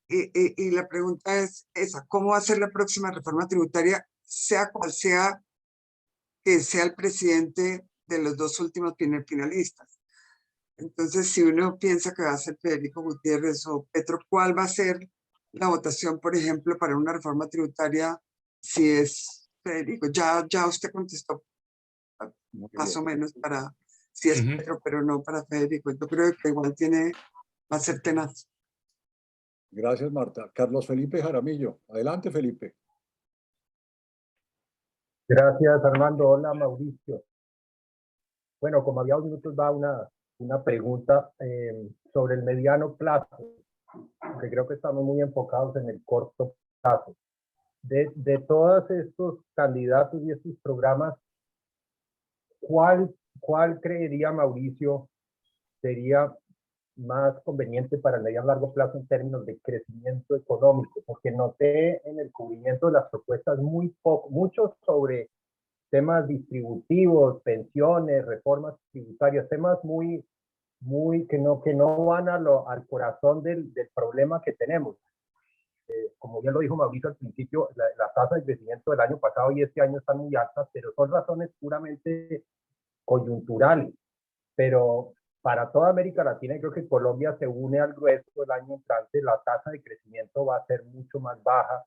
D: Y la pregunta es esa, ¿cómo hacer la próxima reforma tributaria, sea cual sea, que sea el presidente de los dos últimos finalistas? Entonces, si uno piensa que va a ser Federico Gutiérrez o Petro, ¿cuál va a ser la votación, por ejemplo, para una reforma tributaria si es Federico? Ya usted contestó más o menos para si es Petro, pero no para Federico. Yo creo que igual va a ser tenaz.
A: Gracias, Marta. Carlos Felipe Jaramillo. Adelante, Felipe.
L: Gracias, Armando. Hola, Mauricio. Bueno, como había 2 minutos, va una pregunta sobre el mediano plazo, que creo que estamos muy enfocados en el corto plazo. De todos estos candidatos y estos programas, ¿cuál creería, Mauricio, sería más conveniente para el mediano largo plazo en términos de crecimiento económico? Porque noté en el cubrimiento de las propuestas mucho sobre temas distributivos, pensiones, reformas tributarias, temas muy que no van al corazón del problema que tenemos. Como bien lo dijo Mauricio al principio, la tasa de crecimiento del año pasado y este año están muy altas, pero son razones puramente coyunturales. Pero para toda América Latina, y creo que Colombia se une al grueso el año entrante, la tasa de crecimiento va a ser mucho más baja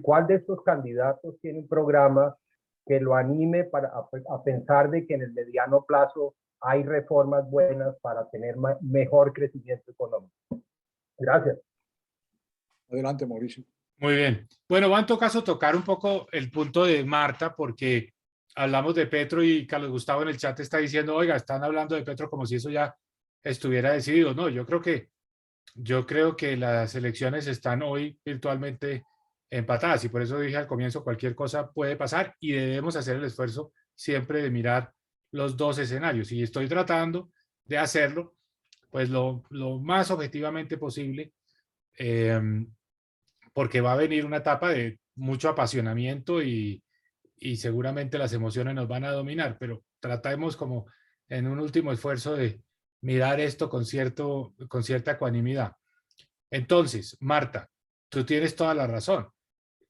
L: ¿Cuál de estos candidatos tiene un programa que lo anime a pensar de que en el mediano plazo hay reformas buenas para tener mejor crecimiento económico? Gracias.
A: Adelante, Mauricio.
E: Muy bien. Bueno, va en todo caso tocar un poco el punto de Marta, porque hablamos de Petro y Carlos Gustavo en el chat está diciendo, oiga, están hablando de Petro como si eso ya estuviera decidido. No, yo creo que las elecciones están hoy virtualmente empatadas y por eso dije al comienzo, cualquier cosa puede pasar y debemos hacer el esfuerzo siempre de mirar los dos escenarios. Y estoy tratando de hacerlo pues lo más objetivamente posible, porque va a venir una etapa de mucho apasionamiento y seguramente las emociones nos van a dominar, pero tratemos como en un último esfuerzo de mirar esto con cierta ecuanimidad. Entonces, Marta, tú tienes toda la razón.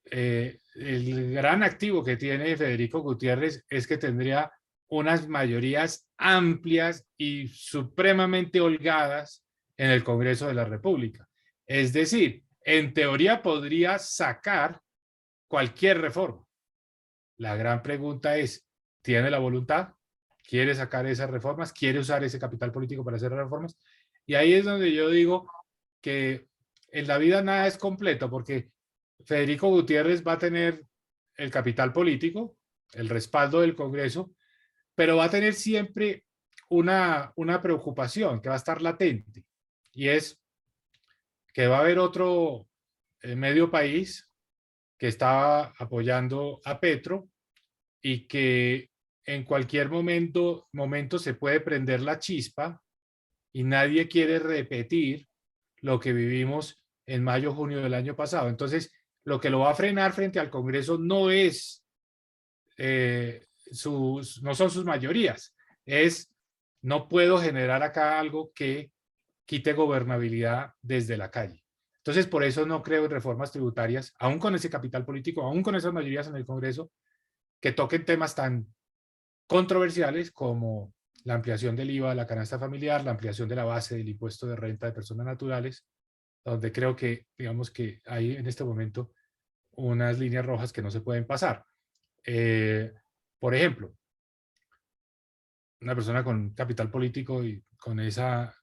E: El gran activo que tiene Federico Gutiérrez es que tendría unas mayorías amplias y supremamente holgadas en el Congreso de la República. Es decir, en teoría podría sacar cualquier reforma. La gran pregunta es, ¿tiene la voluntad? ¿Quiere sacar esas reformas? ¿Quiere usar ese capital político para hacer reformas? Y ahí es donde yo digo que en la vida nada es completo, porque Federico Gutiérrez va a tener el capital político, el respaldo del Congreso, pero va a tener siempre una preocupación que va a estar latente, y es que va a haber otro medio país que está apoyando a Petro y que en cualquier momento se puede prender la chispa y nadie quiere repetir lo que vivimos en mayo, junio del año pasado. Entonces, lo que lo va a frenar frente al Congreso no es no son sus mayorías, es no puedo generar acá algo que quite gobernabilidad desde la calle. Entonces, por eso no creo en reformas tributarias, aún con ese capital político, aún con esas mayorías en el Congreso, que toquen temas tan controversiales como la ampliación del IVA, la canasta familiar, la ampliación de la base del impuesto de renta de personas naturales, donde creo que, digamos que hay en este momento unas líneas rojas que no se pueden pasar. Por ejemplo, una persona con capital político y con esa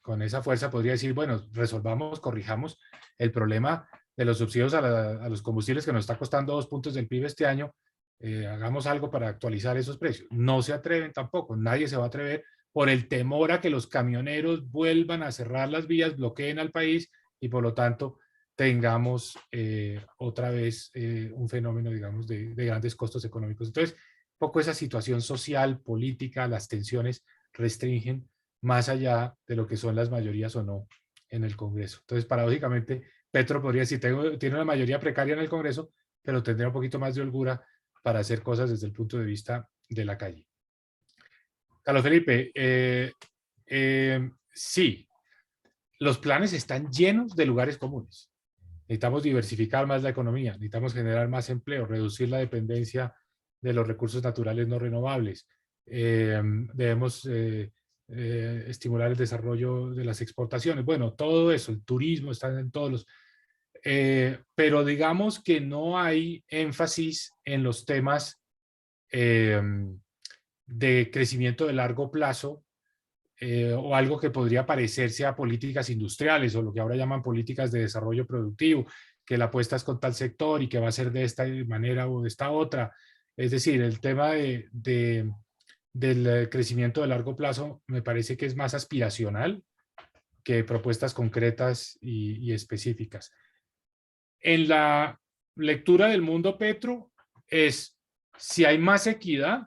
E: fuerza podría decir, bueno, resolvamos, corrijamos el problema de los subsidios a los combustibles que nos está costando 2 puntos del PIB este año, hagamos algo para actualizar esos precios. No se atreven tampoco, nadie se va a atrever por el temor a que los camioneros vuelvan a cerrar las vías, bloqueen al país y por lo tanto tengamos otra vez un fenómeno, digamos, de grandes costos económicos. Entonces, un poco esa situación social, política, las tensiones restringen más allá de lo que son las mayorías o no en el Congreso. Entonces, paradójicamente, Petro podría decir, tiene una mayoría precaria en el Congreso, pero tendría un poquito más de holgura para hacer cosas desde el punto de vista de la calle. Carlos Felipe, sí, los planes están llenos de lugares comunes. Necesitamos diversificar más la economía, necesitamos generar más empleo, reducir la dependencia de los recursos naturales no renovables. Debemos estimular el desarrollo de las exportaciones. Bueno, todo eso, el turismo está en todos los... pero digamos que no hay énfasis en los temas de crecimiento de largo plazo o algo que podría parecerse a políticas industriales o lo que ahora llaman políticas de desarrollo productivo, que la apuesta es con tal sector y que va a ser de esta manera o de esta otra. Es decir, el tema del crecimiento de largo plazo me parece que es más aspiracional que propuestas concretas y específicas. En la lectura del mundo Petro es, si hay más equidad,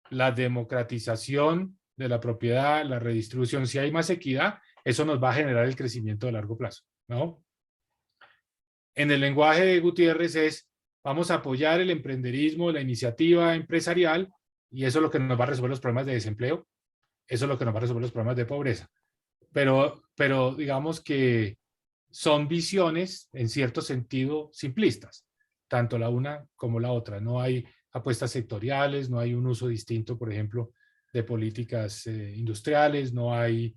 E: la democratización de la propiedad, la redistribución, si hay más equidad, eso nos va a generar el crecimiento de largo plazo, ¿no? En el lenguaje de Gutiérrez es, vamos a apoyar el emprenderismo, la iniciativa empresarial, y eso es lo que nos va a resolver los problemas de desempleo, eso es lo que nos va a resolver los problemas de pobreza. Pero digamos que son visiones, en cierto sentido, simplistas, tanto la una como la otra. No hay apuestas sectoriales, no hay un uso distinto, por ejemplo, de políticas industriales, no hay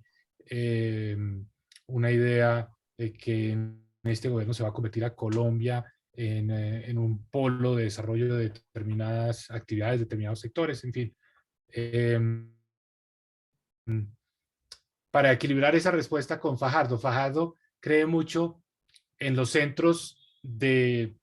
E: una idea de que en este gobierno se va a convertir a Colombia en un polo de desarrollo de determinadas actividades, determinados sectores, en fin. Para equilibrar esa respuesta con Fajardo, Fajardo cree mucho en los centros de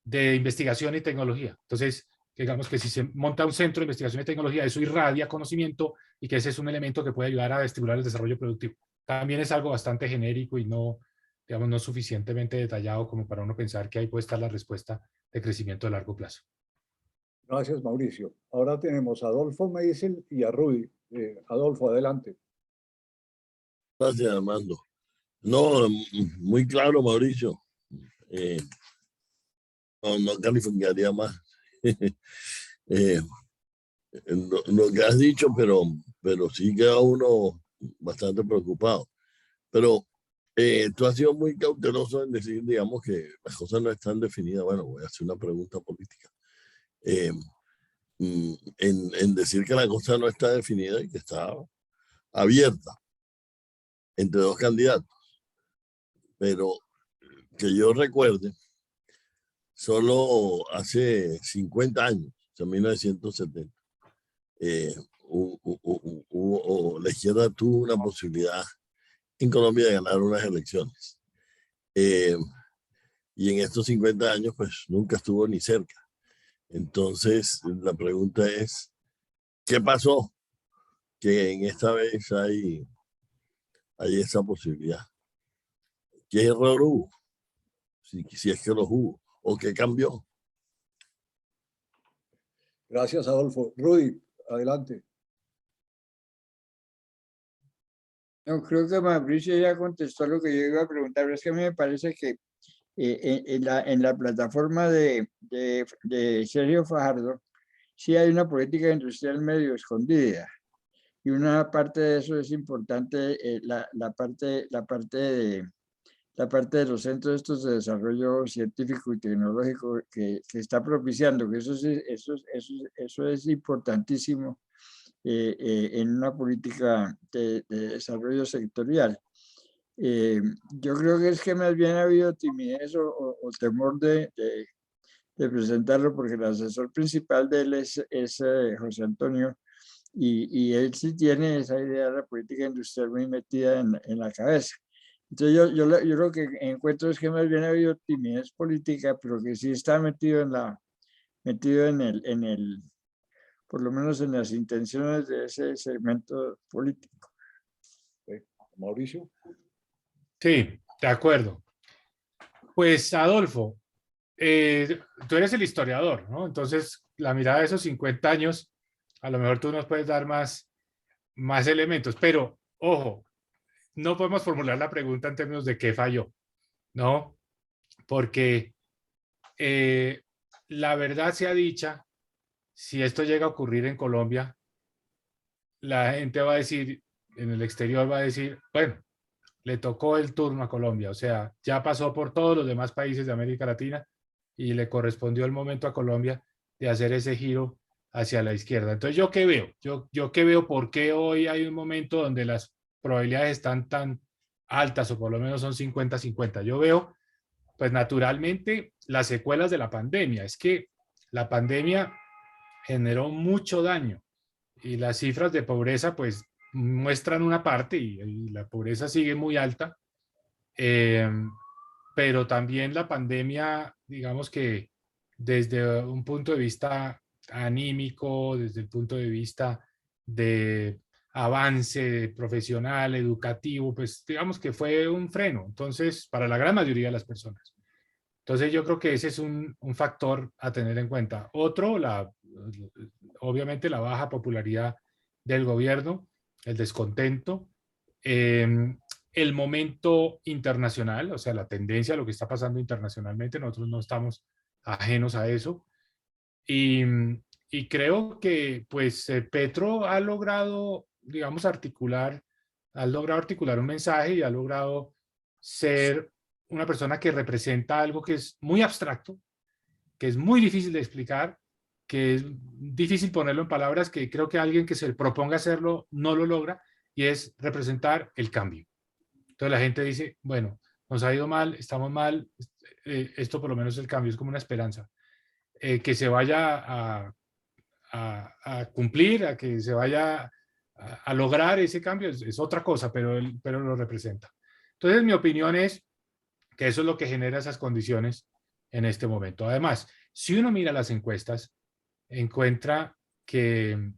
E: investigación y tecnología. Entonces, digamos que si se monta un centro de investigación y tecnología, eso irradia conocimiento y que ese es un elemento que puede ayudar a estimular el desarrollo productivo. También es algo bastante genérico y no, digamos, no suficientemente detallado como para uno pensar que ahí puede estar la respuesta de crecimiento a largo plazo.
A: Gracias, Mauricio. Ahora tenemos a Adolfo Meisel y a Rudy. Adolfo, adelante.
M: Gracias, Armando. No, muy claro, Mauricio. No calificaría más lo que has dicho, pero sí queda uno bastante preocupado. Pero tú has sido muy cauteloso en decir, digamos, que las cosas no están definidas. Bueno, voy a hacer una pregunta política. En decir que la cosa no está definida y que está abierta entre dos candidatos. Pero que yo recuerde, solo hace 50 años, en 1970, la izquierda tuvo una posibilidad en Colombia de ganar unas elecciones. Y en estos 50 años, pues nunca estuvo ni cerca. Entonces, la pregunta es, ¿qué pasó? Que en esta vez hay esa posibilidad. ¿Qué error hubo? Si es que los hubo. ¿O qué cambió?
A: Gracias, Adolfo. Rudy, adelante.
B: No, creo que Mauricio ya contestó lo que yo iba a preguntar, pero es que a mí me parece que en la plataforma de Sergio Fajardo sí hay una política industrial medio escondida. Y una parte de eso es importante, la parte de los centros estos de desarrollo científico y tecnológico que está propiciando, que eso es importantísimo en una política de desarrollo sectorial. Yo creo que es que más bien ha habido timidez o temor de presentarlo, porque el asesor principal de él es José Antonio, y él sí tiene esa idea de la política industrial muy metida en la cabeza. Entonces yo lo que encuentro es que más bien ha habido timidez política, pero que sí está metido por lo menos en las intenciones de ese segmento político.
A: Mauricio.
E: Sí, de acuerdo. Pues Adolfo, tú eres el historiador, ¿no? Entonces, la mirada de esos 50 años, a lo mejor tú nos puedes dar más elementos, pero ojo, no podemos formular la pregunta en términos de qué falló, ¿no? Porque la verdad sea dicha, si esto llega a ocurrir en Colombia, la gente va a decir, en el exterior va a decir, bueno, le tocó el turno a Colombia, o sea, ya pasó por todos los demás países de América Latina y le correspondió el momento a Colombia de hacer ese giro hacia la izquierda. Entonces, ¿yo qué veo? Yo qué veo, ¿por qué hoy hay un momento donde las probabilidades están tan altas, o por lo menos son 50-50? Yo veo, pues naturalmente, las secuelas de la pandemia. Es que la pandemia generó mucho daño y las cifras de pobreza, pues, muestran una parte y la pobreza sigue muy alta, pero también la pandemia, digamos que desde un punto de vista anímico, desde el punto de vista de avance profesional, educativo, pues digamos que fue un freno, entonces, para la gran mayoría de las personas. Entonces yo creo que ese es un factor a tener en cuenta. Otro, obviamente la baja popularidad del gobierno, el descontento, el momento internacional, o sea, la tendencia, lo que está pasando internacionalmente, nosotros no estamos ajenos a eso. Y creo que pues Petro ha logrado, digamos, articular un mensaje y ha logrado ser una persona que representa algo que es muy abstracto, que es muy difícil de explicar, que es difícil ponerlo en palabras, que creo que alguien que se proponga hacerlo no lo logra, y es representar el cambio. Entonces la gente dice, bueno, nos ha ido mal, estamos mal, esto por lo menos el cambio es como una esperanza. Que se vaya a cumplir, a que se vaya a lograr ese cambio, es otra cosa, pero lo representa. Entonces, mi opinión es que eso es lo que genera esas condiciones en este momento. Además, si uno mira las encuestas, encuentra que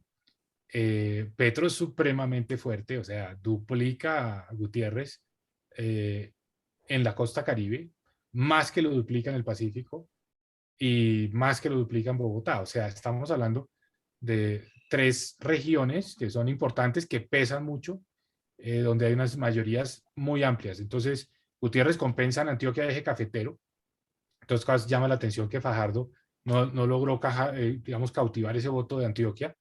E: Petro es supremamente fuerte, o sea, duplica a Gutiérrez en la costa Caribe, más que lo duplica en el Pacífico y más que lo duplica en Bogotá. O sea, estamos hablando de 3 regiones que son importantes, que pesan mucho, donde hay unas mayorías muy amplias. Entonces, Gutiérrez compensa en Antioquia eje cafetero. Entonces, llama la atención que Fajardo no logró digamos, cautivar ese voto de Antioquia.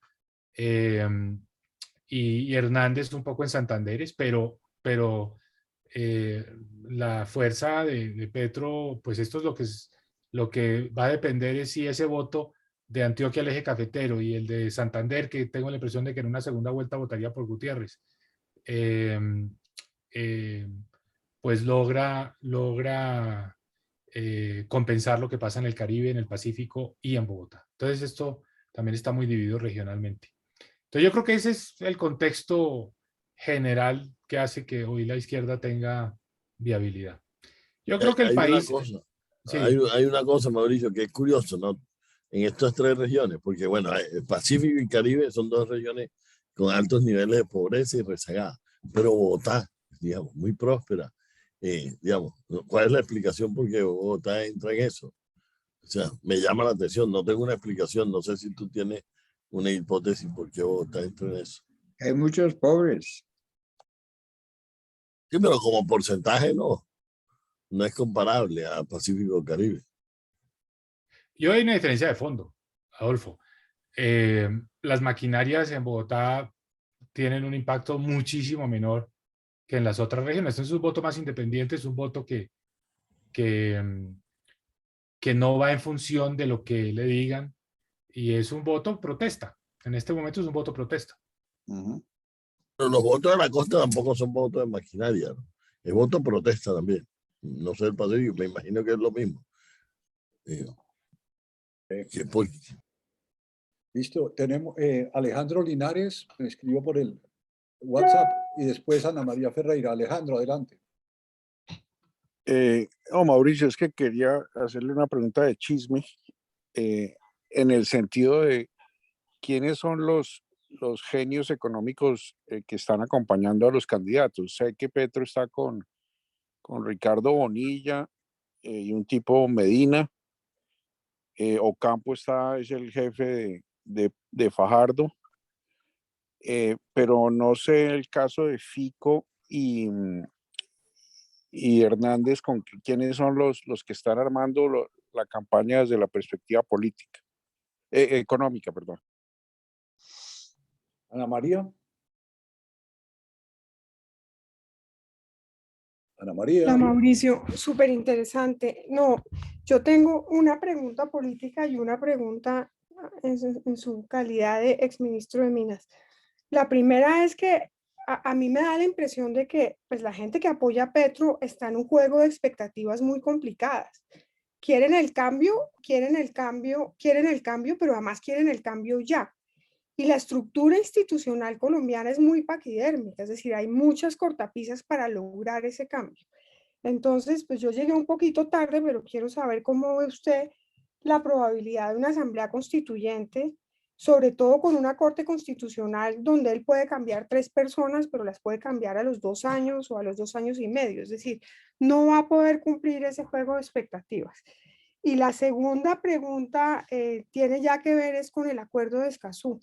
E: Y Hernández un poco en Santanderes, pero la fuerza de Petro, pues esto es lo que va a depender es si ese voto de Antioquia al eje cafetero y el de Santander, que tengo la impresión de que en una segunda vuelta votaría por Gutiérrez, pues logra compensar lo que pasa en el Caribe, en el Pacífico y en Bogotá. Entonces esto también está muy dividido regionalmente. Entonces yo creo que ese es el contexto general que hace que hoy la izquierda tenga viabilidad. Yo creo que el país...
M: Sí. Hay una cosa, Mauricio, que es curioso, ¿no? En estas 3 regiones, porque bueno, el Pacífico y Caribe son 2 regiones con altos niveles de pobreza y rezagada, pero Bogotá, digamos, muy próspera. Digamos, ¿cuál es la explicación por qué Bogotá entra en eso? O sea, me llama la atención, no tengo una explicación, no sé si tú tienes una hipótesis por qué Bogotá entra en eso.
B: Hay muchos pobres.
M: Sí, pero como porcentaje no es comparable a Pacífico Caribe.
E: Yo hay una diferencia de fondo, Adolfo. Las maquinarias en Bogotá tienen un impacto muchísimo menor que en las otras regiones. Este es un voto más independiente, es un voto que no va en función de lo que le digan y es un voto protesta. En este momento es un voto protesta.
M: Pero los votos de la costa tampoco son votos de maquinaria, ¿no? Es voto protesta también. No sé el Pacífico, me imagino que es lo mismo.
A: Listo, tenemos Alejandro Linares, me escribió por el WhatsApp, y después Ana María Ferreira. Alejandro, adelante.
H: Mauricio, es que quería hacerle una pregunta de chisme, en el sentido de quiénes son los genios económicos que están acompañando a los candidatos. Sé que Petro está con Ricardo Bonilla y un tipo Medina. Ocampo es el jefe de Fajardo, pero no sé el caso de Fico y Hernández, con quiénes son los que están armando la campaña desde la perspectiva política, económica, perdón.
A: Ana María. Ana María.
N: Hola, Mauricio, súper interesante. No, yo tengo una pregunta política y una pregunta en su calidad de exministro de Minas. La primera es que a mí me da la impresión de que pues, la gente que apoya a Petro está en un juego de expectativas muy complicadas. Quieren el cambio, pero además quieren el cambio ya. Y la estructura institucional colombiana es muy paquidérmica, es decir, hay muchas cortapisas para lograr ese cambio. Entonces, pues yo llegué un poquito tarde, pero quiero saber cómo ve usted la probabilidad de una asamblea constituyente, sobre todo con una corte constitucional donde él puede cambiar 3 personas, pero las puede cambiar a los 2 años o a los 2 años y medio. Es decir, no va a poder cumplir ese juego de expectativas. Y la segunda pregunta tiene ya que ver es con el acuerdo de Escazú.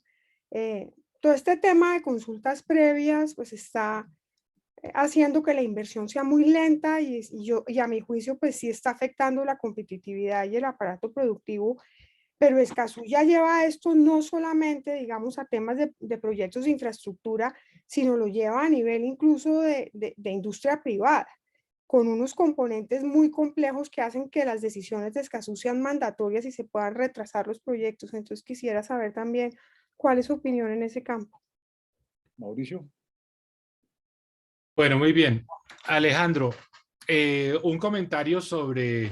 N: Todo este tema de consultas previas, pues está haciendo que la inversión sea muy lenta y a mi juicio pues sí está afectando la competitividad y el aparato productivo, pero Escazú ya lleva esto no solamente digamos a temas de proyectos de infraestructura, sino lo lleva a nivel incluso de industria privada, con unos componentes muy complejos que hacen que las decisiones de Escazú sean mandatorias y se puedan retrasar los proyectos. Entonces quisiera saber también cuál es su opinión en ese campo.
A: Mauricio.
E: Bueno, muy bien. Alejandro, un comentario sobre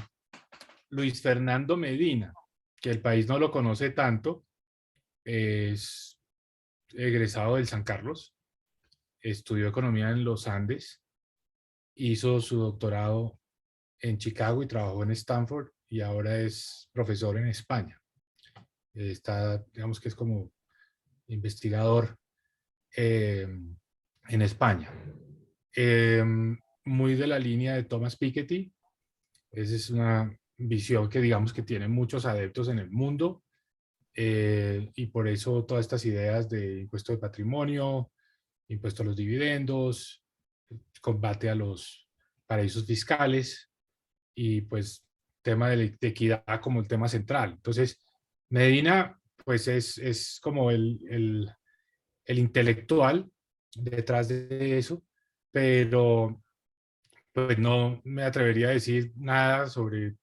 E: Luis Fernando Medina, que el país no lo conoce tanto. Es egresado del San Carlos, estudió economía en los Andes, hizo su doctorado en Chicago y trabajó en Stanford y ahora es profesor en España. Está, digamos que es como investigador en España. Muy de la línea de Thomas Piketty. Esa es una visión que digamos que tiene muchos adeptos en el mundo. Y por eso todas estas ideas de impuesto de patrimonio, impuesto a los dividendos, combate a los paraísos fiscales y pues tema de equidad como el tema central. Entonces, Medina pues es como el intelectual detrás de eso, pero pues no me atrevería a decir nada sobre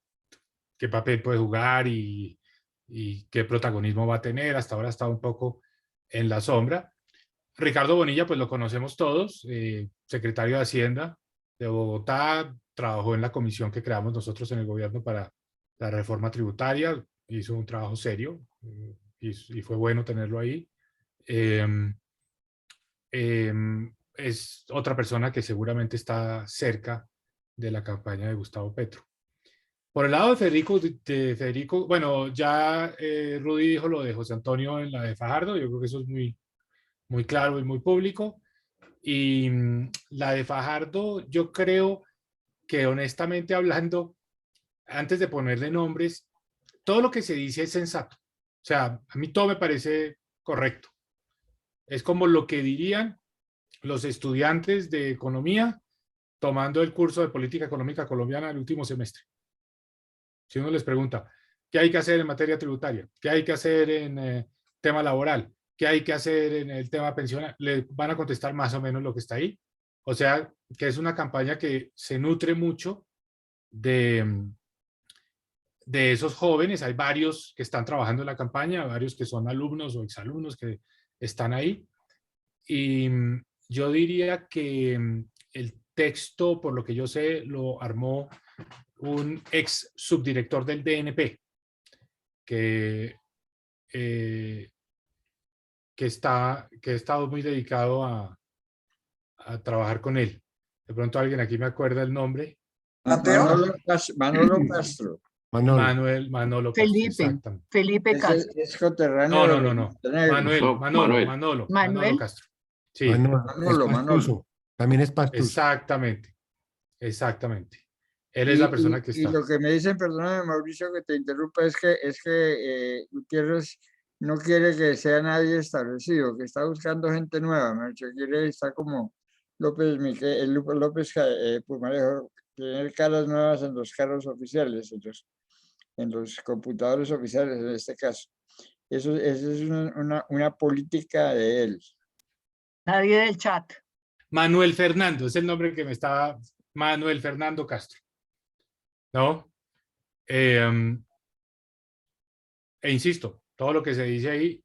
E: qué papel puede jugar y qué protagonismo va a tener. Hasta ahora está un poco en la sombra. Ricardo Bonilla, pues lo conocemos todos, secretario de Hacienda de Bogotá, trabajó en la comisión que creamos nosotros en el gobierno para la reforma tributaria, hizo un trabajo serio y fue bueno tenerlo ahí. Es otra persona que seguramente está cerca de la campaña de Gustavo Petro. Por el lado de Federico, bueno, ya Rudy dijo lo de José Antonio en la de Fajardo, yo creo que eso es muy claro y muy público. Y la de Fajardo, yo creo que honestamente hablando, antes de ponerle nombres, todo lo que se dice es sensato. O sea, a mí todo me parece correcto. Es como lo que dirían los estudiantes de economía tomando el curso de política económica colombiana el último semestre. Si uno les pregunta, ¿qué hay que hacer en materia tributaria? ¿Qué hay que hacer en tema laboral? ¿Qué hay que hacer en el tema pensional? Le van a contestar más o menos lo que está ahí. O sea, que es una campaña que se nutre mucho de esos jóvenes. Hay varios que están trabajando en la campaña, varios que son alumnos o exalumnos que están ahí. Y yo diría que el texto, por lo que yo sé, lo armó un ex subdirector del DNP que ha estado muy dedicado a trabajar con él. De pronto alguien aquí me acuerda el nombre.
B: Manolo Castro.
E: Manolo Castro, exactamente.
F: Felipe Castro.
B: Es coterráneo.
E: Manolo Castro. Sí.
K: Manolo. También es Pastuso.
E: Exactamente. Él es la persona que está.
B: Y lo que me dicen, perdóname Mauricio que te interrumpa, es que Gutiérrez no quiere que sea nadie establecido, que está buscando gente nueva, quiere estar como López Pumarejo, tener caras nuevas en los carros oficiales, en los computadores oficiales en este caso. Eso es una política de él.
F: Nadie del chat.
E: Manuel Fernando, es el nombre que me estaba... Manuel Fernando Castro. ¿No? E insisto, todo lo que se dice ahí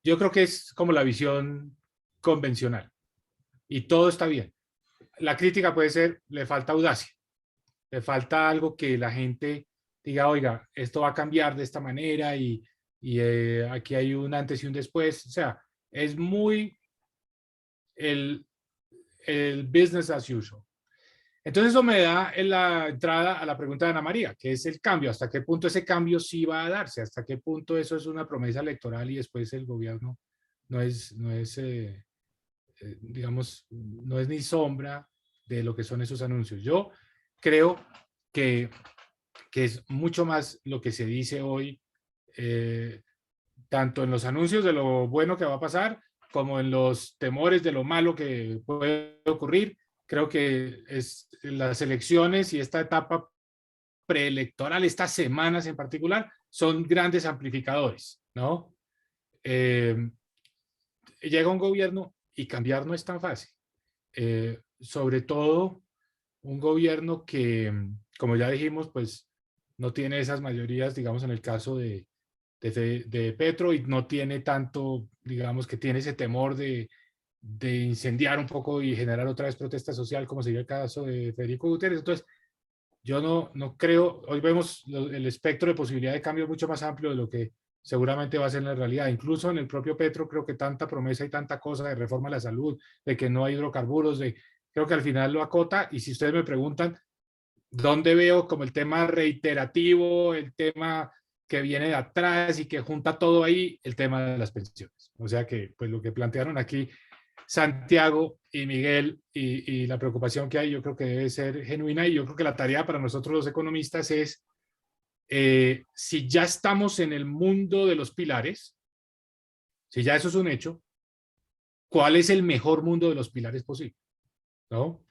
E: yo creo que es como la visión convencional. Y todo está bien. La crítica puede ser, le falta audacia. Le falta algo que la gente diga, oiga, esto va a cambiar de esta manera y aquí hay un antes y un después. O sea, es muy el business as usual. Entonces eso me da la entrada a la pregunta de Ana María, que es el cambio. ¿Hasta qué punto ese cambio sí va a darse? ¿Hasta qué punto eso es una promesa electoral y después el gobierno no es digamos, no es ni sombra de lo que son esos anuncios? Yo creo que es mucho más lo que se dice hoy, tanto en los anuncios de lo bueno que va a pasar, como en los temores de lo malo que puede ocurrir. Creo que las elecciones y esta etapa preelectoral, estas semanas en particular, son grandes amplificadores, ¿no? Llega un gobierno y cambiar no es tan fácil. Sobre todo un gobierno que, como ya dijimos, pues no tiene esas mayorías, digamos, en el caso de Petro, y no tiene tanto, digamos, que tiene ese temor de de incendiar un poco y generar otra vez protesta social, como sería el caso de Federico Gutiérrez. Entonces, yo no creo, hoy vemos el espectro de posibilidad de cambio mucho más amplio de lo que seguramente va a ser la realidad. Incluso en el propio Petro creo que tanta promesa y tanta cosa de reforma a la salud, de que no hay hidrocarburos, creo que al final lo acota. Y si ustedes me preguntan, ¿dónde veo como el tema reiterativo, el tema que viene de atrás y que junta todo ahí? El tema de las pensiones. O sea que pues lo que plantearon aquí Santiago y Miguel y la preocupación que hay, yo creo que debe ser genuina, y yo creo que la tarea para nosotros los economistas es, si ya estamos en el mundo de los pilares, si ya eso es un hecho, ¿cuál es el mejor mundo de los pilares posible? ¿No?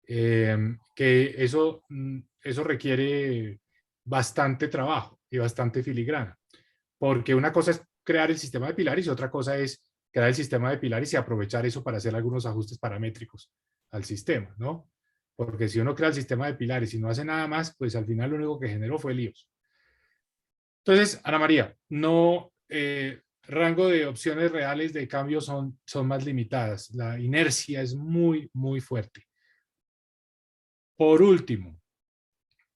E: Que eso requiere bastante trabajo y bastante filigrana, porque una cosa es crear el sistema de pilares y otra cosa es crear el sistema de pilares y aprovechar eso para hacer algunos ajustes paramétricos al sistema, ¿no? Porque si uno crea el sistema de pilares y no hace nada más, pues al final lo único que generó fue líos. Entonces, Ana María, no, rango de opciones reales de cambio son más limitadas. La inercia es muy, muy fuerte. Por último,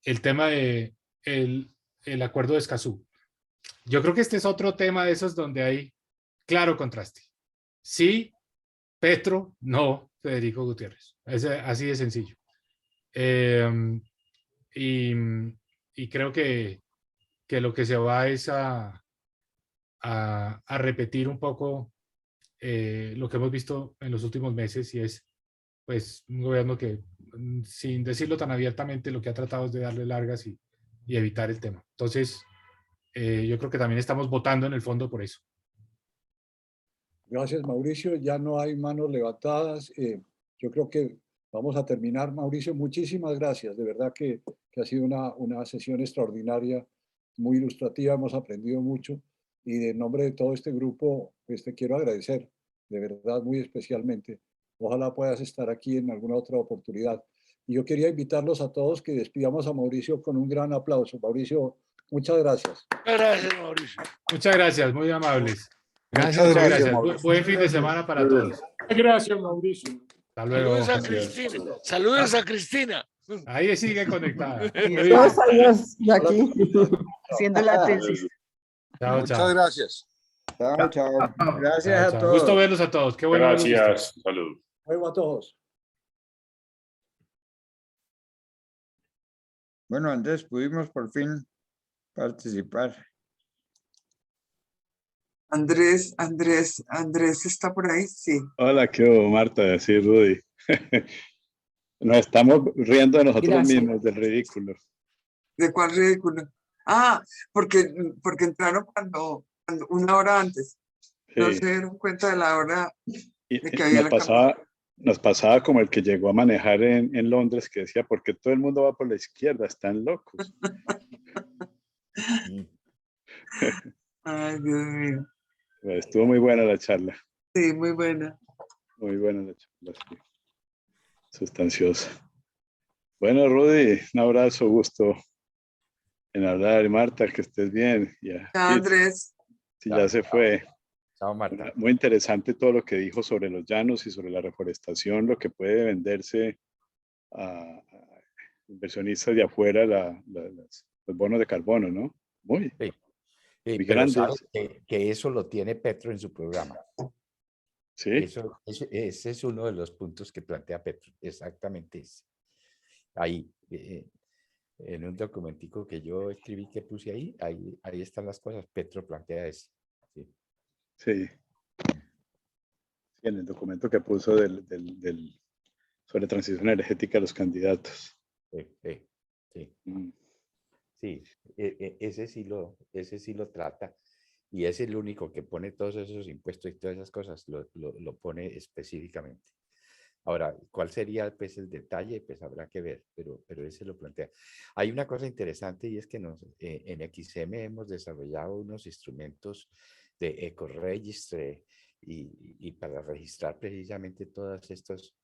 E: el tema de el acuerdo de Escazú. Yo creo que este es otro tema de esos donde hay claro contraste. Sí, Petro, no, Federico Gutiérrez. Es así de sencillo. Y creo que lo que se va es a repetir un poco lo que hemos visto en los últimos meses, y es pues un gobierno que, sin decirlo tan abiertamente, lo que ha tratado es de darle largas y evitar el tema. Entonces, yo creo que también estamos votando en el fondo por eso.
A: Gracias, Mauricio. Ya no hay manos levantadas. Yo creo que vamos a terminar. Mauricio, muchísimas gracias. De verdad que ha sido una sesión extraordinaria, muy ilustrativa. Hemos aprendido mucho. Y en nombre de todo este grupo, pues te quiero agradecer, de verdad, muy especialmente. Ojalá puedas estar aquí en alguna otra oportunidad. Y yo quería invitarlos a todos que despidamos a Mauricio con un gran aplauso. Mauricio, muchas gracias.
O: Gracias, Mauricio.
E: Muchas gracias, muy amables.
H: Muchas gracias, Mauricio.
E: Buen fin de semana para todos.
O: Gracias, Mauricio.
E: Hasta luego.
O: Saludos a Cristina. Saludos a Cristina.
E: Ahí sigue conectada.
F: Dos años de aquí haciendo la tesis.
E: Chao,
H: Muchas
E: chao.
H: gracias.
B: Chao, chao. Gracias
E: Chao,
B: a
E: chao.
B: todos.
E: Gusto verlos a todos. Qué bueno verlos a ustedes.
I: Gracias, salud.
A: Luego a todos.
B: Bueno, Andrés, pudimos por fin participar.
D: Andrés está por ahí, sí.
P: Hola, ¿qué hubo, Marta? Sí, Rudy. Nos estamos riendo de nosotros
F: Gracias.
P: mismos, del ridículo.
D: ¿De cuál ridículo? Ah, porque entraron cuando una hora antes. No
P: Sí.
D: se dieron cuenta de la hora
P: Y
D: de que había la cámara.
P: nos pasaba como el que llegó a manejar en Londres, que decía, ¿por qué todo el mundo va por la izquierda? Están locos.
D: Ay, Dios mío.
P: Estuvo muy buena la charla.
D: Sí, muy buena.
P: Muy buena la charla, sí. Sustanciosa. Bueno, Rudy, un abrazo, gusto en hablar. Y Marta, que estés bien. Ya.
D: Chao, Andrés.
P: Sí, ya se fue.
G: Chao, Marta.
P: Muy interesante todo lo que dijo sobre los llanos y sobre la reforestación, lo que puede venderse a inversionistas de afuera, los bonos de carbono, ¿no? Muy,
G: Sí.
P: muy
G: Pero
P: grandes.
G: sabes que eso lo tiene Petro en su programa.
P: Sí,
G: Ese es uno de los puntos que plantea Petro, exactamente ese. Ahí, en un documentico que yo escribí, que puse ahí están las cosas. Petro plantea eso. Sí.
P: sí. Sí, en el documento que puso sobre transición energética de los candidatos.
G: Sí.
P: Mm.
G: Sí, ese sí lo trata, y es el único que pone todos esos impuestos y todas esas cosas, lo pone específicamente. Ahora, ¿cuál sería pues, el detalle? Pues habrá que ver, pero ese lo plantea. Hay una cosa interesante, y es que en XM hemos desarrollado unos instrumentos de ecoregistro y para registrar precisamente todos estos